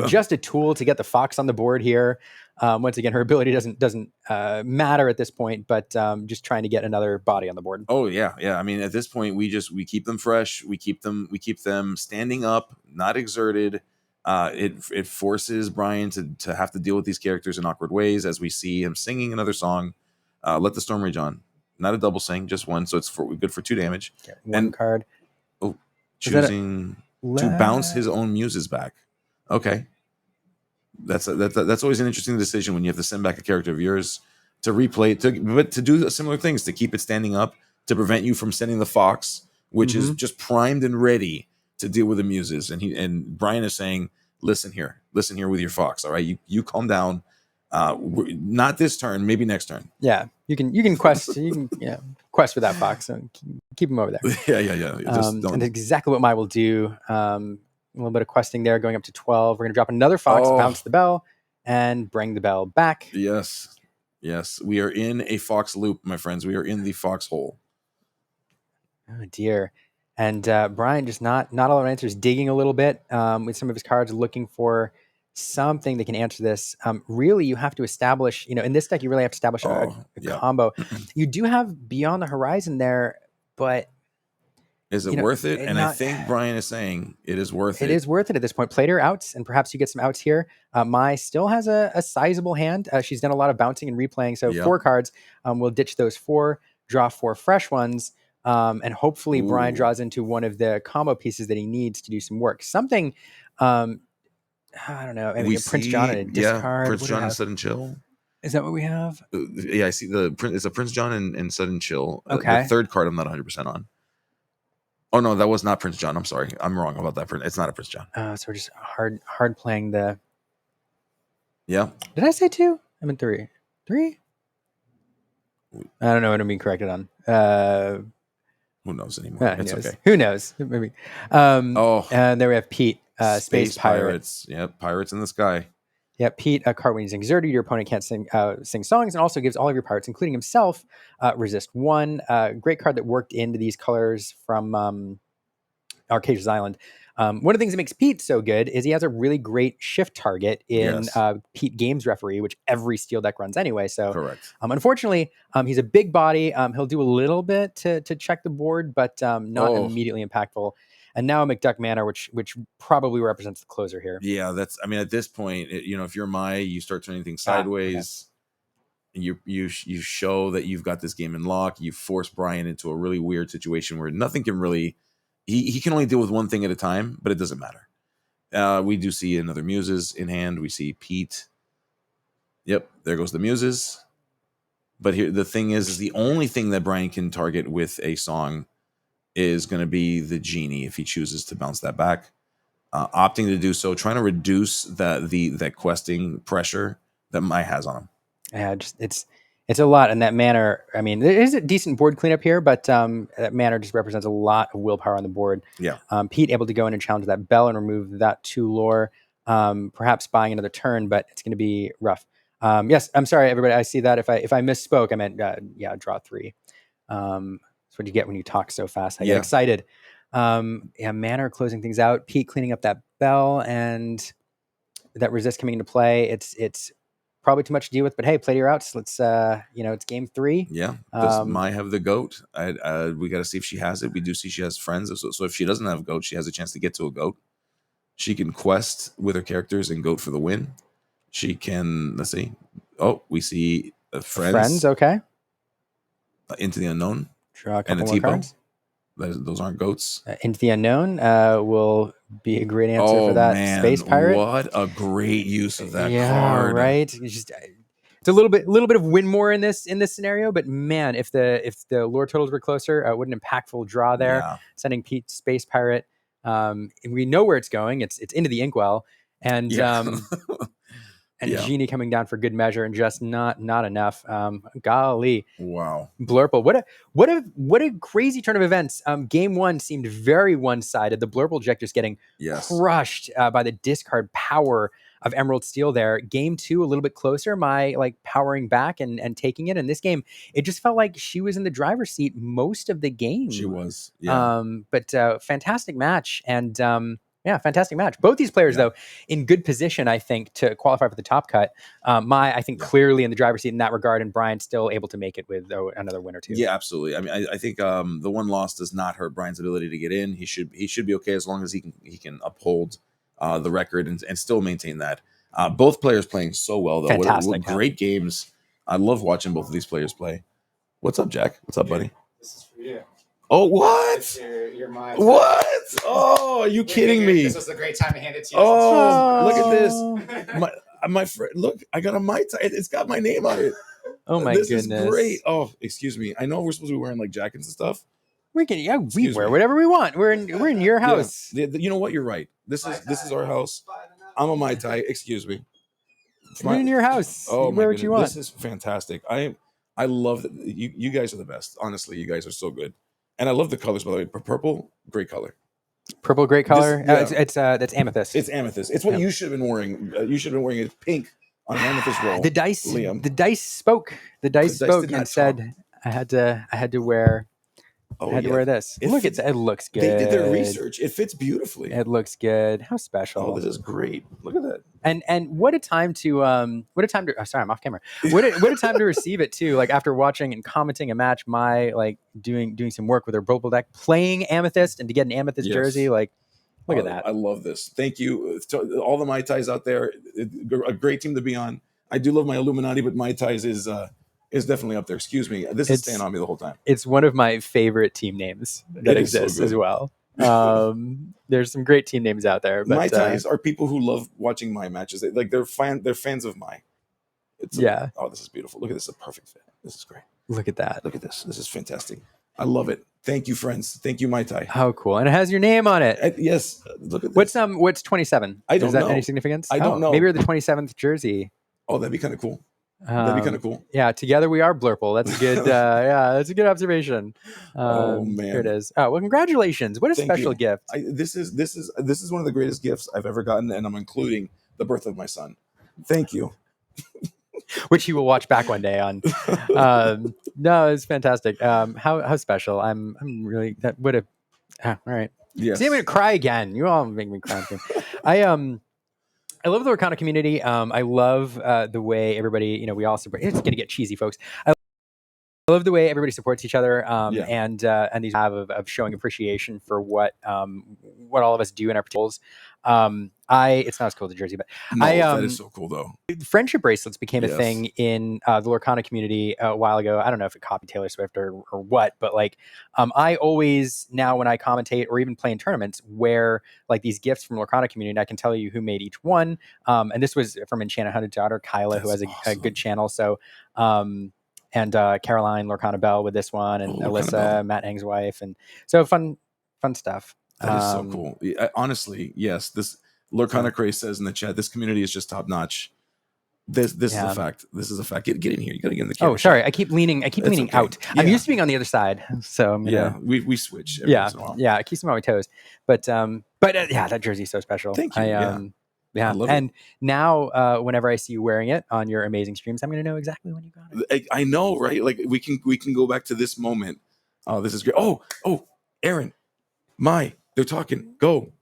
Just a tool to get the Fox on the board here. Once again, her ability doesn't matter at this point, but just trying to get another body on the board. Oh yeah. I mean, at this point, we keep them fresh. We keep them standing up, not exerted. It forces Bryan to have to deal with these characters in awkward ways, as we see him singing another song. Let the Storm Rage On. Not a double sing, just 1, so it's good for 2 damage. Okay, one card. Oh, choosing to bounce his own Muses back. Okay. That's always an interesting decision when you have to send back a character of yours to replay but to do similar things to keep it standing up, to prevent you from sending the fox, which is just primed and ready to deal with the muses. And Bryan is saying, listen here with your fox. All right, you calm down. Not this turn, maybe next turn. Yeah, you can quest. You can quest with that fox and keep him over there. Yeah. Just don't. And exactly what Mai will do. A little bit of questing there, going up to 12. We're gonna drop another fox, bounce the bell, and bring the bell back. Yes. We are in a fox loop, my friends. We are in the foxhole. Oh dear. And Bryan just not all our answers, digging a little bit with some of his cards, looking for something that can answer this. Really, you have to establish, in this deck, you really have to establish a combo. You do have Beyond the Horizon there, but is it worth it? And I think Bryan is saying it is worth it. It is worth it at this point. Play her outs, and perhaps you get some outs here. Mai still has a sizable hand. She's done a lot of bouncing and replaying, so 4 cards. We'll ditch those 4, draw 4 fresh ones. And hopefully Bryan draws into one of the combo pieces that he needs to do some work. Something, I don't know. Maybe Prince John and a discard. Yeah, Prince John and Sudden Chill. Is that what we have? Yeah, I see it's a Prince John and Sudden Chill. Okay. The third card I'm not 100% on. Oh no, that was not Prince John. I'm sorry. I'm wrong about that. It's not a Prince John. So we're just hard playing the. Yeah. Did I say 2? I meant 3. 3? I don't know what I'm being corrected on. Who knows anymore? It's okay. Who knows? Maybe. And there we have Pete, Space Pirates. Yep, Pirates in the Sky. Yeah, Pete, a card when he's exerted, your opponent can't sing songs, and also gives all of your pirates, including himself, resist 1. Great card that worked into these colors from Arcasia's Island. One of the things that makes Pete so good is he has a really great shift target in Pete Games Referee, which every Steel deck runs anyway. So, correct. Unfortunately, he's a big body. He'll do a little bit to check the board, but not immediately impactful. And now McDuck Manor, which probably represents the closer here. Yeah, at this point, if you're Mai, you start turning things sideways. Okay. You show that you've got this game in lock. You force Bryan into a really weird situation where nothing can really. He can only deal with one thing at a time, but it doesn't matter. We do see another Muses in hand. We see Pete. Yep, there goes the Muses. But here the thing is the only thing that Bryan can target with a song is going to be the Genie if he chooses to bounce that back. Opting to do so, trying to reduce that questing pressure that Mai has on him. Yeah, it's a lot. And that Manor, I mean, there is a decent board cleanup here, but that Manor just represents a lot of willpower on the board. Yeah. Pete able to go in and challenge that bell and remove that 2 lore, perhaps buying another turn, but it's going to be rough. Yes, I'm sorry, everybody. I see that. If I misspoke, I meant, draw 3. That's what you get when you talk so fast. I get excited. Manor closing things out. Pete cleaning up that bell and that resist coming into play. It's probably too much to deal with, but hey, play your outs. Let's, it's game 3. Yeah. Does Mai have the goat? We got to see if she has it. We do see she has friends. So if she doesn't have goat, she has a chance to get to a goat. She can quest with her characters and goat for the win. She can, let's see. Oh, we see friends. Friends, okay. Into the Unknown. Draw a couple and a more T-Bow. cards. Those aren't goats. Into the Unknown will be a great answer for that. Man, Space Pirate. What a great use of that card. Yeah, right. It's a little bit of win more in this scenario, but man, if the lore totals were closer, what an impactful draw there. Yeah. Sending Pete Space Pirate. We know where it's going. It's into the Inkwell, and Genie coming down for good measure, and just not enough. Golly, wow, Blurple! What a crazy turn of events. Game 1 seemed very one-sided. The Blurple deck just getting crushed by the discard power of Emerald Steel there. Game 2 a little bit closer. Mai powering back and taking it. In this game, it just felt like she was in the driver's seat most of the game. She was, yeah. But fantastic match, and fantastic match. Both these players, though, in good position, I think, to qualify for the top cut. Mai, I think, clearly in the driver's seat in that regard, and Bryan still able to make it with another win or 2. Yeah, absolutely. I mean, I think the one loss does not hurt Bryan's ability to get in. He should be okay as long as he can uphold the record and still maintain that. Both players playing so well, though. Fantastic. What great games. I love watching both of these players play. What's up, Jack? What's up, buddy? This is for you. Oh, what? You're mine. What? Oh, are you kidding me? This was a great time to hand it to you. Oh, look at this. My friend, look, I got a Mai Tai. It's got my name on it. Oh my This goodness. is great. Oh, excuse me. I know we're supposed to be wearing like jackets and stuff. We can, we Excuse wear me. whatever we want. We're in your house. Yeah. You know what? You're right. This is our house. I'm a Mai Tai. Excuse me. We're in your house. Oh You my wear what goodness, you want. this is fantastic. I love that you guys are the best. Honestly, you guys are so good, and I love the colors. By the way, purple, great color. Purple, great color. Yeah. It's that's amethyst. It's amethyst. It's what Yeah. you should have been wearing. You should have been wearing it pink on an amethyst roll. The dice, Liam. the dice spoke. The dice The dice spoke did not and said, "I had to wear, Oh, I had to yeah. wear this. It Look, fits- it looks good. They did their research. It fits beautifully. It looks good. How special! Oh, this is great. Look at that. And what a time to oh, sorry, I'm off camera. What a time to receive it too. Like after watching and commenting a match, my like doing some work with her purple deck, playing amethyst, and to get an amethyst Yes. jersey, like look at that. I love this. Thank you to all the Mai Tais out there. A great team to be on. I do love my Illuminati, but Mai Tais is definitely up there. Excuse me. This is staying on me the whole time. It's one of my favorite team names that exists as well. There's some great team names out there. But, Mai Tais are people who love watching my matches. They're fans of Mai. Oh, this is beautiful. Look at this. It's a perfect fit. This is great. Look at that. Look at this. This is fantastic. I love it. Thank you, friends. Thank you, Mai Tai. How cool. And it has your name on it. Yes. Look at this. What's 27? I don't Is that know. any significance? I don't know. Maybe you're the 27th jersey. Oh, that'd be kind of cool. That'd be kind of cool. Yeah, together we are Blurple. That's a good. That's a good observation. Oh man, here it is. Oh well, congratulations! What a special gift. This is one of the greatest gifts I've ever gotten, and I'm including the birth of my son. Thank you. Which he will watch back one day on. No, it's fantastic. How special. I'm really that would have. All right. Yes. See, I'm gonna cry again. You all make me cry. I love the Lorcana community. I love the way everybody, we all support. It's going to get cheesy, folks. I love the way everybody supports each other, and these have of showing appreciation for what all of us do in our roles. It's not as cool as a jersey, but that is so cool though. Friendship bracelets became a thing in the Lorcana community a while ago. I don't know if it copied Taylor Swift or what, but like I always now when I commentate or even play in tournaments wear like these gifts from Lorcana community. And I can tell you who made each one. And this was from Enchanted Hunted daughter Kyla, who has a good channel. So and Caroline Lorcana Bell with this one, and Alyssa, Matt Hang's wife, and so fun stuff. That is so cool. Honestly, yes. This Lorcana Craze says in the chat, this community is just top notch. This is a fact. This is a fact. Get in here. You got to get in the camera. Oh, sorry. I keep leaning out. I'm used to being on the other side, so we switch. Every once in a while. It keeps me on my toes. But that jersey is so special. Thank you. I love it. Now, whenever I see you wearing it on your amazing streams, I'm going to know exactly when you got it. I know, right? Like we can go back to this moment. Oh, this is great. Oh, Aaron, they're talking. Go.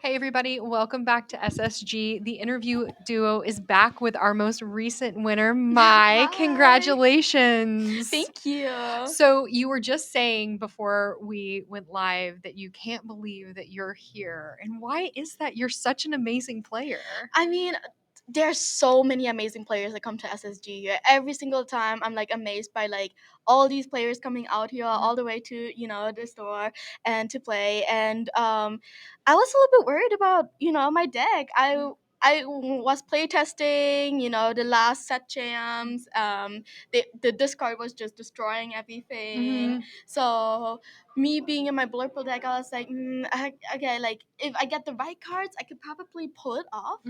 Hey everybody, welcome back to SSG. The interview duo is back with our most recent winner, Mai. Congratulations. Thank you. So you were just saying before we went live that you can't believe that you're here. And why is that? You're such an amazing player. I mean, there's so many amazing players that come to SSG. Every single time I'm like amazed by like all these players coming out here all the way to, the store and to play. And I was a little bit worried about, my deck. I was playtesting, the last set jams. The discard was just destroying everything. So me being in my Blurple deck, I was like, okay, like if I get the right cards, I could probably pull it off.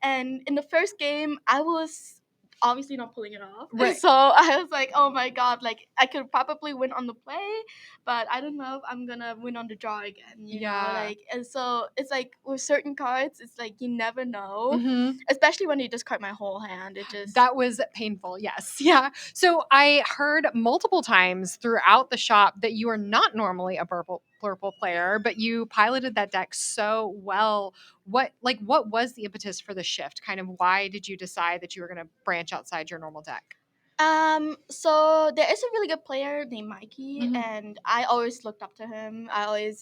And in the first game, I was obviously not pulling it off. Right. So I was like, oh my god, like I could probably win on the play, but I don't know if I'm gonna win on the draw again. You know, like, and so it's like with certain cards, it's like you never know, especially when you discard my whole hand. That was painful. Yes, yeah. So I heard multiple times throughout the shop that you are not normally a Blurple player, but you piloted that deck so well. What was the impetus for the shift? Kind of why did you decide that you were going to branch outside your normal deck? So there is a really good player named Mikey, and I always looked up to him. I always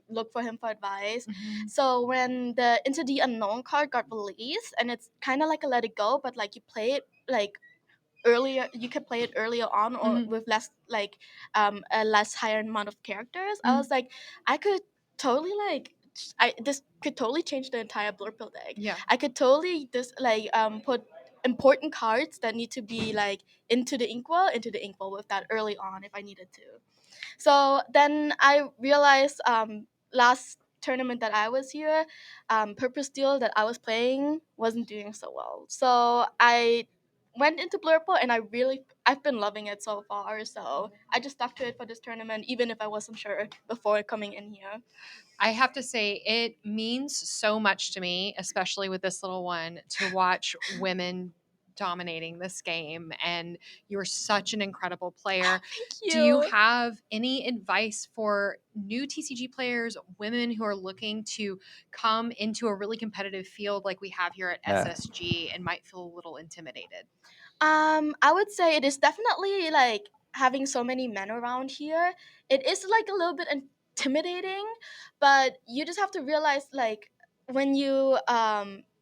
looked for him for advice. So when the Into the Unknown card got released, and it's kind of like a Let It Go, but like you play it like earlier, you could play it earlier on or with less like a less higher amount of characters. I was like, I could totally like this could totally change the entire Blurple deck. Yeah. I could totally just like put important cards that need to be like into the inkwell with that early on if I needed to. So then I realized last tournament that I was here, Purple Steel that I was playing wasn't doing so well. So I went into Blurple and I've been loving it so far. So I just stuck to it for this tournament, even if I wasn't sure before coming in here. I have to say, it means so much to me, especially with this little one, to watch women dominating this game. And you're such an incredible player. Thank Do you have any advice for new TCG players, women who are looking to come into a really competitive field like we have here at Yeah. SSG and might feel a little intimidated? I would say it is definitely like having so many men around here. It is like a little bit intimidating, but you just have to realize like when you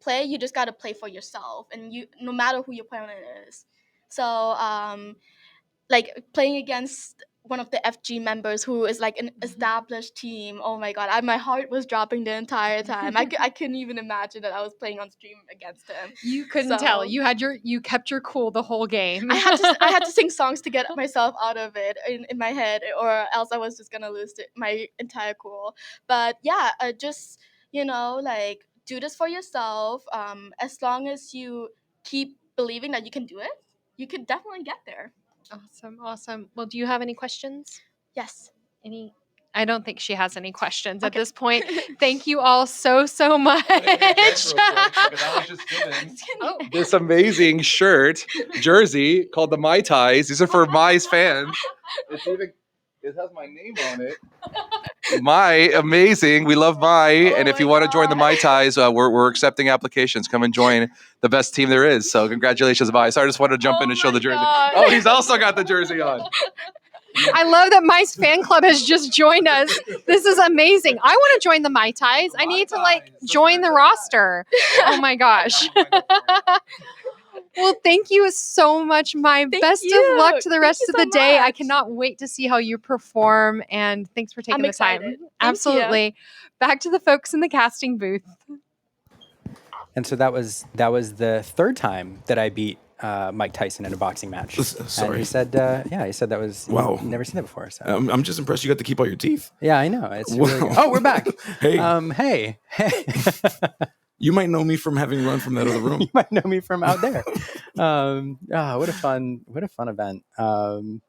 play, you just gotta play for yourself, and you no matter who your opponent is. So like playing against one of the FG members who is like an established team. Oh my god, my heart was dropping the entire time. I couldn't even imagine that I was playing on stream against him. You couldn't tell. You kept your cool the whole game. I had to sing songs to get myself out of it in my head, or else I was just gonna lose my entire cool. But yeah, just like do this for yourself. As long as you keep believing that you can do it, you can definitely get there. Awesome. Well, do you have any questions? Yes. Any? I don't think she has any questions at Okay. this point. Thank you all so much. Oh, This amazing shirt, jersey called the Mai Tais. These are for Mai's fans. It has my name on it. Mai, amazing. We love Mai. Oh And if my you want to join the God. Mai Tais, we're accepting applications. Come and join the best team there is. So congratulations, Mai. Sorry, I just wanted to jump in and show my the jersey. God. Oh, he's also got the jersey on. I love that Mai's fan club has just joined us. This is amazing. I want to join the Mai Tais. I need to join the roster. Oh my gosh. Well, thank you so much, Mai. Best you. of luck to the Thank rest you of the so day. I much. cannot wait to see how you perform. And thanks for taking I'm the time. excited. Thank you. Absolutely. Back to the folks in the casting booth. And so that was the third time that I beat Mike Tyson in a boxing match. Sorry. And he said, he said that was Wow. he'd never seen that before. So I'm just impressed you got to keep all your teeth. yeah, I know. It's really Wow. good. Oh, we're back. Hey. Hey. You might know me from having run from that other room. You might know me from out there. What a fun event.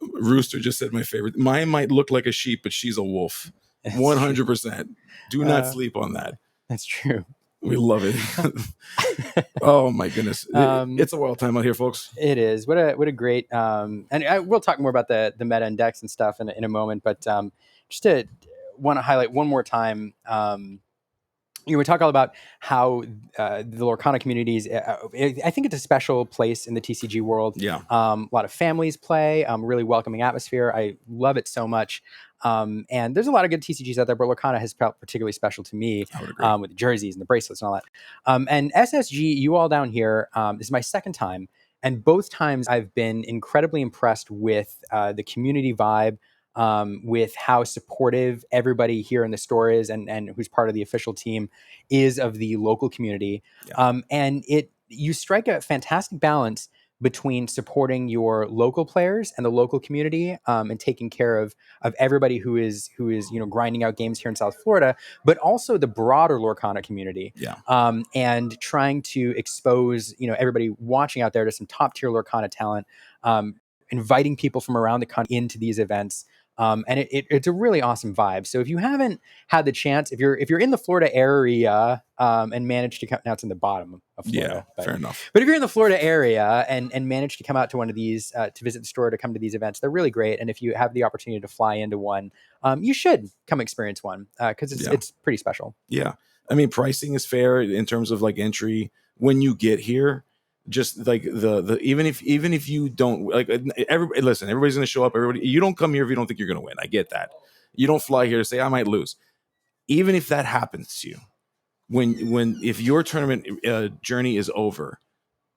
Rooster just said my favorite. Mine might look like a sheep, but she's a wolf. 100%. Do not sleep on that. That's true. We love it. Oh my goodness. It's a wild time out here, folks. It is. What a great we'll talk more about the meta index and stuff in a moment, but just to want to highlight one more time, we talk all about how the Lorcana communities, I think it's a special place in the TCG world. Yeah. A lot of families play, really welcoming atmosphere. I love it so much. And there's a lot of good TCGs out there, but Lorcana has felt particularly special to me with the jerseys and the bracelets and all that. And SSG, you all down here, this is my second time. And both times I've been incredibly impressed with the community vibe, with how supportive everybody here in the store is and who's part of the official team is of the local community. Yeah. And you strike a fantastic balance between supporting your local players and the local community, and taking care of everybody who is grinding out games here in South Florida, but also the broader Lorcana community. Yeah. And trying to expose everybody watching out there to some top tier Lorcana talent, inviting people from around the country into these events. And it's a really awesome vibe. So if you haven't had the chance, if you're in the Florida area and managed to come, now it's in the bottom of Florida. Yeah, fair enough. But if you're in the Florida area and manage to come out to one of these, to visit the store, to come to these events, they're really great. And if you have the opportunity to fly into one, you should come experience one because it's pretty special. Yeah. I mean, pricing is fair in terms of like entry when you get here. Just like the even if you don't like everybody's gonna show up. You don't come here if you don't think you're gonna win. I get that. You don't fly here to say I might lose. Even if that happens to you, if your tournament journey is over,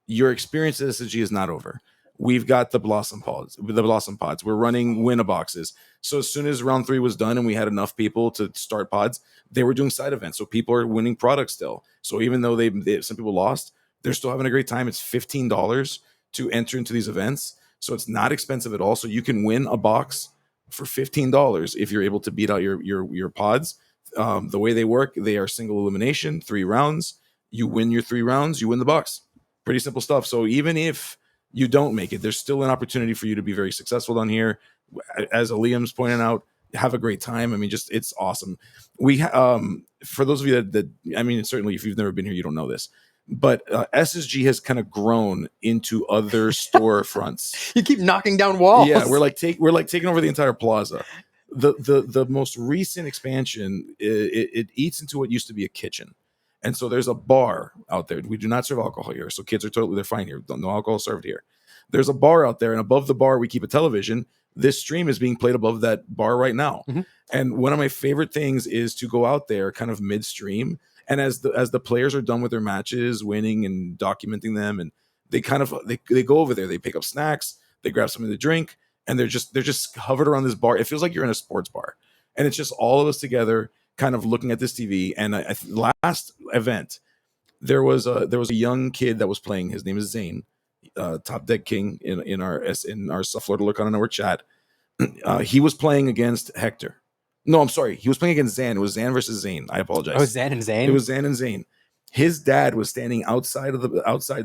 your experience at SSG is not over. we've got the blossom pods. We're running winner boxes. So as soon as round 3 was done and we had enough people to start pods, they were doing side events. So people are winning products still. So even though some people lost, they're still having a great time. It's $15 to enter into these events. So it's not expensive at all. So you can win a box for $15 if you're able to beat out your pods. The way they work, they are single elimination, 3 rounds. You win your 3 rounds, you win the box. Pretty simple stuff. So even if you don't make it, there's still an opportunity for you to be very successful down here. As Liam's pointing out, have a great time. I mean, just it's awesome. We for those of you that I mean, certainly if you've never been here, you don't know this, but SSG has kind of grown into other storefronts. You keep knocking down walls. Yeah, we're like taking over the entire plaza. The most recent expansion, it eats into what used to be a kitchen. And so there's a bar out there. We do not serve alcohol here. So kids are they're fine here. No alcohol served here. There's a bar out there, and above the bar, we keep a television. This stream is being played above that bar right now. Mhm. And one of my favorite things is to go out there kind of midstream. And as the players are done with their matches, winning and documenting them, and they go over there, they pick up snacks, they grab something to drink, and they're just hovered around this bar. It feels like you're in a sports bar. And it's just all of us together kind of looking at this TV. And last event, there was a young kid that was playing. His name is Zane, top deck king in our Florida Lorcana Network chat. He was playing against Hector. No, I'm sorry. He was playing against Zan. It was Zan versus Zane. I apologize. Oh, Zan and Zane. It was Zan and Zane. His dad was standing outside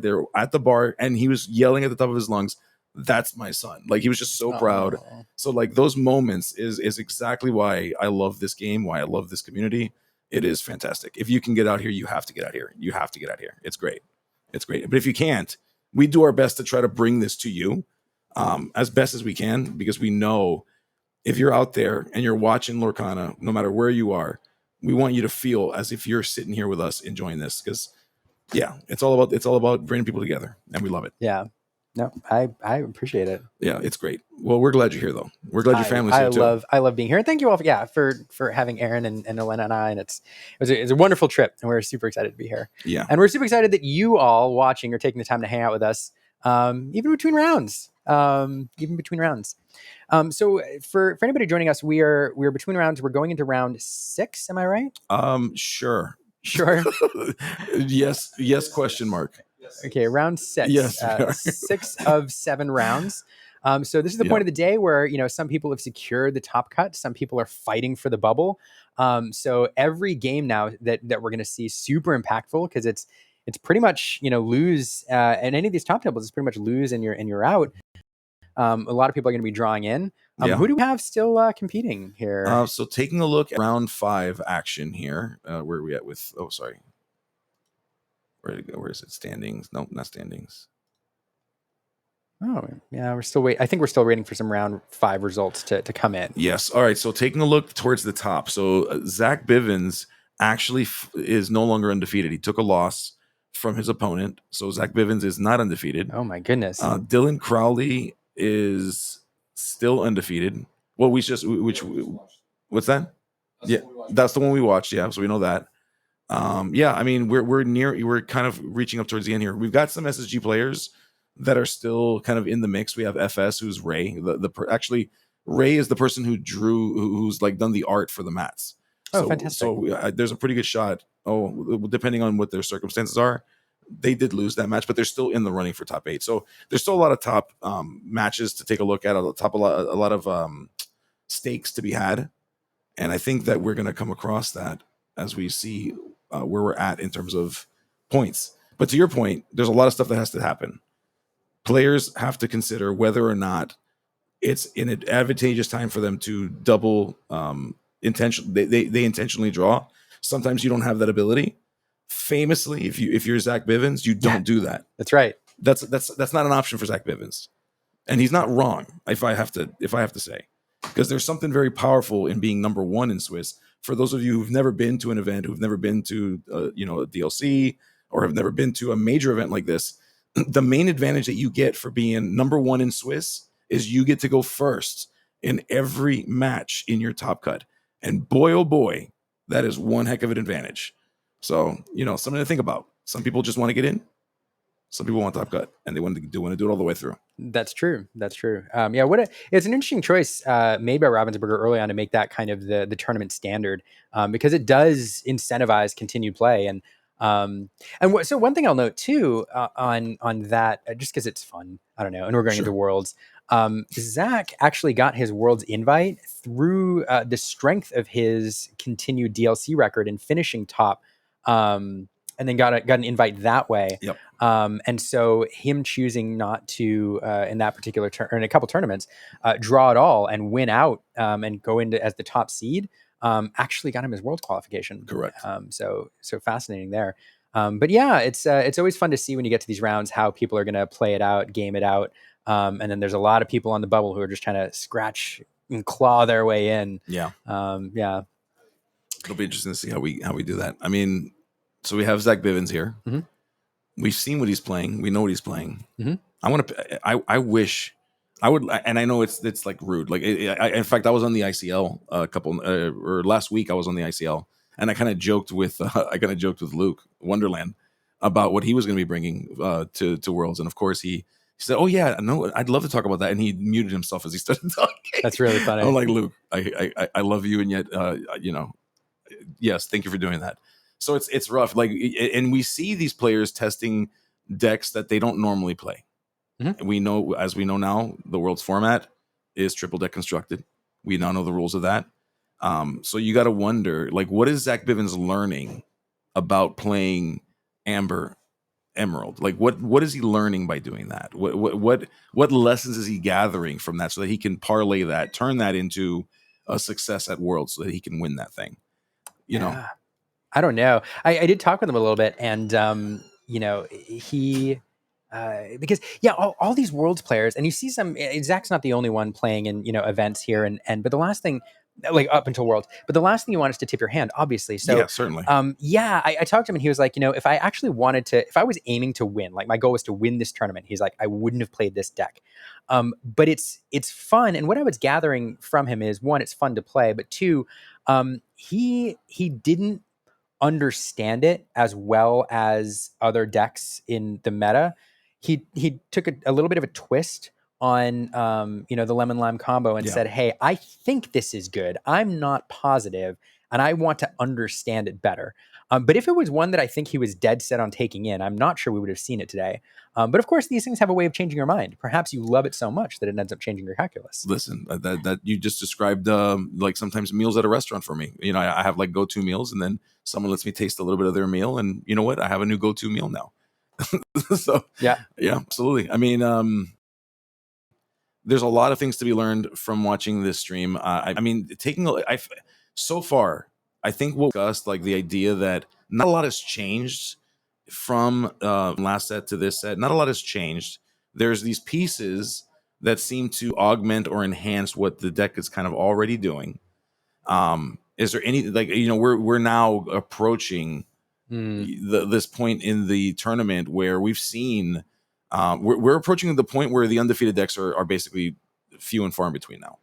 there at the bar, and he was yelling at the top of his lungs, "That's my son!" Like he was just so proud. So like those moments is exactly why I love this game, why I love this community. It is fantastic. If you can get out here, you have to get out here. You have to get out here. It's great. It's great. But if you can't, we do our best to try to bring this to you as best as we can, because we know if you're out there and you're watching Lorcana, no matter where you are, we want you to feel as if you're sitting here with us enjoying this. Because yeah, it's all about bringing people together, and we love it. Yeah. No, I appreciate it. Yeah, it's great. Well, we're glad you're here, though. We're glad your family's here too. I love being here, and thank you all for having Aaron and Elena and I. And it was a wonderful trip, and we're super excited to be here. Yeah, and we're super excited that you all watching are taking the time to hang out with us, even between rounds. So for anybody joining us, we're between rounds. We're going into round 6. Am I right? Sure. Yes. Question mark. Okay, round 6. Yes, 6 of 7 rounds. So this is the point of the day where some people have secured the top cut, some people are fighting for the bubble. So every game now that we're going to see super impactful, because it's pretty much lose and any of these top tables is pretty much lose and you're out. A lot of people are going to be drawing in. Who do we have still competing here? So taking a look at round 5 action here, where are we at with? Oh, sorry. Where to go? Where is it? Standings? Nope, not standings. Oh, yeah, we're still waiting. I think we're still waiting for some round 5 results to come in. Yes. All right. So taking a look towards the top. So Zach Bivens actually is no longer undefeated. He took a loss from his opponent. So Zach Bivens is not undefeated. Oh my goodness. Dylan Crowley is still undefeated. Well, what's that? That's the one we watched. Yeah. So we know that. I mean, we're kind of reaching up towards the end here. We've got some SSG players that are still kind of in the mix. We have FS, who's Ray. Actually, Ray is the person who's like done the art for the mats. Oh, fantastic! So there's a pretty good shot. Oh, depending on what their circumstances are, they did lose that match, but they're still in the running for top 8. So there's still a lot of top matches to take a look at. A lot of stakes to be had, and I think that we're going to come across that as we see where we're at in terms of points. But to your point, there's a lot of stuff that has to happen. Players have to consider whether or not it's an advantageous time for them to double intention. They intentionally draw. Sometimes you don't have that ability. Famously, if you're Zach Bivens, you don't do that. That's right. That's not an option for Zach Bivens, and he's not wrong. If I have to say, because there's something very powerful in being number 1 in Swiss. For those of you who've never been to an event, who've never been to a DLC, or have never been to a major event like this, the main advantage that you get for being number 1 in Swiss is you get to go first in every match in your top cut. And boy, oh boy, that is one heck of an advantage. So, something to think about. Some people just want to get in. Some people want Top Cut, and they want to do it all the way through. That's true. That's true. Yeah, it's an interesting choice made by Ravensburger early on to make that kind of the tournament standard, because it does incentivize continued play. So one thing I'll note too on that, just because it's fun, I don't know, and we're going into Worlds. Zach actually got his Worlds invite through the strength of his continued DLC record and finishing top, and then got an invite that way. Yep. And so him choosing not to, in that particular or in a couple tournaments, draw it all and win out and go into as the top seed, actually got him his Worlds qualification. Correct. So fascinating there. But yeah, it's always fun to see when you get to these rounds how people are going to play it out, game it out. And then there's a lot of people on the bubble who are just trying to scratch and claw their way in. Yeah. Yeah. It'll be interesting to see how we do that. I mean, so we have Zach Bivens here. Mhm. We've seen what he's playing. We know what he's playing. Mhm. I wish I would, and I know it's like rude. Like in fact, I was on the ICL or last week. I was on the ICL, and I kind of joked with Luke Wonderland about what he was going to be bringing to Worlds, and of course he said, "Oh yeah, no, I'd love to talk about that," and he muted himself as he started talking. That's really funny. I'm like, Luke, I love you, and yet yes, thank you for doing that. So it's rough. Like, and we see these players testing decks that they don't normally play. Mm-hmm. We know now, the World's format is triple deck constructed. We now know the rules of that. So you got to wonder, like, what is Zach Bivens learning about playing Amber Emerald? Like, what is he learning by doing that? What lessons is he gathering from that so that he can parlay that, turn that into a success at Worlds, so that he can win that thing? You know. I don't know. I did talk with him a little bit, and he because all these Worlds players, and you see some. Zach's not the only one playing in events here, but the last thing, like up until Worlds, but the last thing you want is to tip your hand, obviously. So yeah, certainly. I talked to him, and he was like, if I actually wanted to, if I was aiming to win, like my goal was to win this tournament, he's like, I wouldn't have played this deck. But it's fun, and what I was gathering from him is, one, it's fun to play, but two, he didn't understand it as well as other decks in the meta. He took a little bit of a twist on the lemon lime combo and said, hey, I think this is good. I'm not positive, and I want to understand it better. But if it was one that I think he was dead set on taking in, I'm not sure we would have seen it today. But of course, these things have a way of changing your mind. Perhaps you love it so much that it ends up changing your calculus. Listen, that you just described like sometimes meals at a restaurant for me. I have like go-to meals, and then someone lets me taste a little bit of their meal, and you know what? I have a new go-to meal now. So yeah, absolutely. I mean, there's a lot of things to be learned from watching this stream. I mean, so far, I think we'll discuss like the idea that not a lot has changed from last set to this set. Not a lot has changed. There's these pieces that seem to augment or enhance what the deck is kind of already doing. Is there any, like, we're now approaching this point in the tournament where we've seen we're approaching the point where the undefeated decks are basically few and far in between now.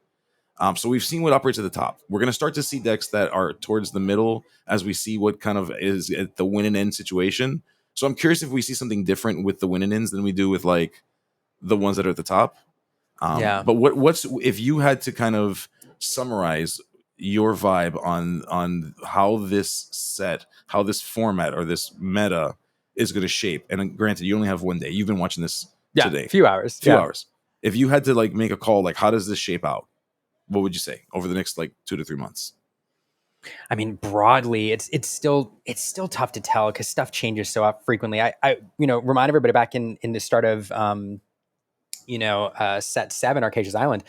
So we've seen what operates at the top. We're going to start to see decks that are towards the middle as we see what kind of is at the win and end situation. So I'm curious if we see something different with the win and ends than we do with like the ones that are at the top. But what's if you had to kind of summarize your vibe on how this set, how this format or this meta is going to shape? And granted, you only have one day. You've been watching this today. Few hours. If you had to like make a call, like how does this shape out? What would you say over the next like 2 to 3 months? I mean, broadly, it's still tough to tell because stuff changes so frequently. I remind everybody back in the start of set 7, Arcasia's Island.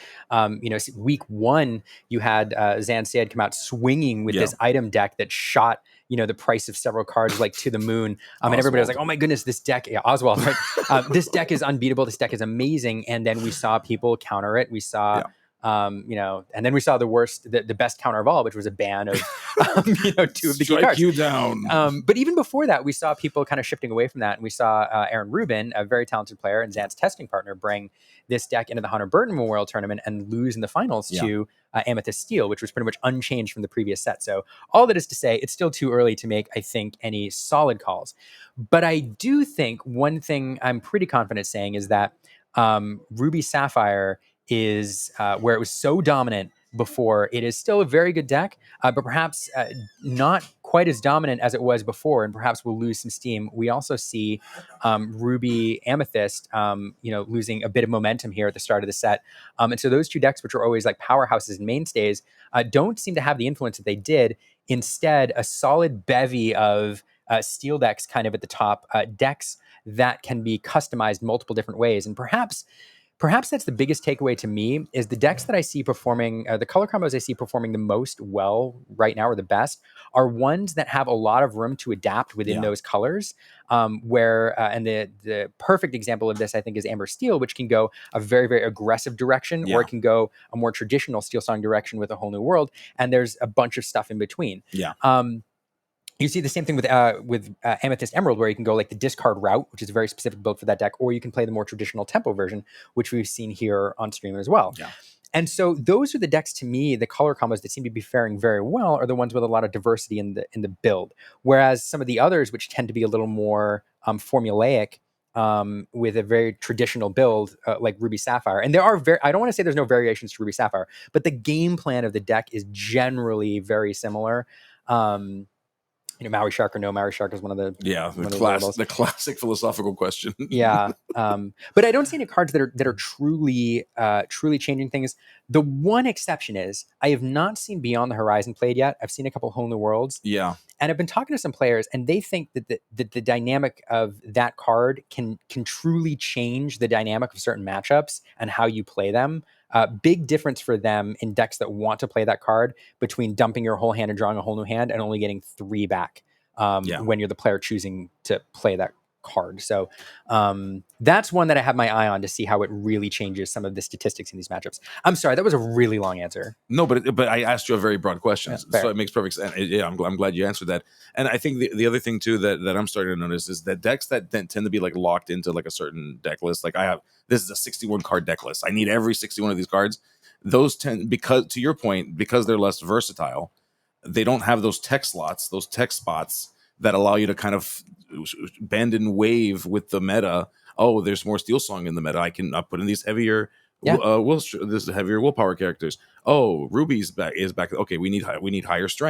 Week 1, you had Zan Sayed come out swinging with this item deck that shot the price of several cards like to the moon. And everybody was like, oh my goodness, this deck, Oswald, right? This deck is unbeatable. This deck is amazing. And then we saw people counter it. We saw And then we saw the best counter of all, which was a ban of, two of the key Strike cards. you down. But even before that, we saw people kind of shifting away from that. And we saw Aaron Rubin, a very talented player and Zant's testing partner, bring this deck into the Hunter Burton Memorial Tournament and lose in the finals to Amethyst Steel, which was pretty much unchanged from the previous set. So all that is to say, it's still too early to make, I think, any solid calls. But I do think one thing I'm pretty confident saying is that Ruby Sapphire is where it was so dominant before. It is still a very good deck, but perhaps not quite as dominant as it was before, and perhaps we'll lose some steam. We also see Ruby Amethyst, losing a bit of momentum here at the start of the set. And so those two decks, which are always like powerhouses and mainstays, don't seem to have the influence that they did. Instead, a solid bevy of steel decks kind of at the top, decks that can be customized multiple different ways. And perhaps that's the biggest takeaway to me is the decks that I see performing, the color combos I see performing the most well right now, or the best, are ones that have a lot of room to adapt within those colors. And the perfect example of this, I think, is Amber Steel, which can go a very, very aggressive direction, or it can go a more traditional Steel Song direction with A Whole New World. And there's a bunch of stuff in between. Yeah. You see the same thing with Amethyst Emerald, where you can go like the discard route, which is a very specific build for that deck, or you can play the more traditional tempo version, which we've seen here on stream as well. Yeah. And so those are the decks, to me, the color combos that seem to be faring very well are the ones with a lot of diversity in the build. Whereas some of the others, which tend to be a little more formulaic, with a very traditional build like Ruby Sapphire. And there are I don't want to say there's no variations to Ruby Sapphire, but the game plan of the deck is generally very similar. Maui Shark or no Maui Shark is one of the the classic philosophical question. But I don't see any cards that are truly changing things. The one exception is I have not seen Beyond the Horizon played yet. I've seen a couple Whole New Worlds. Yeah. And I've been talking to some players, and they think that the dynamic of that card can truly change the dynamic of certain matchups and how you play them. Big difference for them in decks that want to play that card between dumping your whole hand and drawing a whole new hand and only getting 3 back when you're the player choosing to play that card. So that's one that I have my eye on to see how it really changes some of the statistics in these matchups. I'm sorry, that was a really long answer. No, but I asked you a very broad question, Yeah, so it makes perfect sense. Yeah, I'm glad you answered that. And I think the other thing too that I'm starting to notice is that decks that tend to be like locked into like a certain deck list. Like this is a 61 card deck list. I need every 61 of these cards. Those tend, because to your point, because they're less versatile, they don't have those tech slots, those tech spots that allow you to kind of bend and wave with the meta. Oh, there's more Steel Song in the meta. I can put in these heavier, this heavier willpower characters. Oh, Ruby's back. Okay, we need higher strength.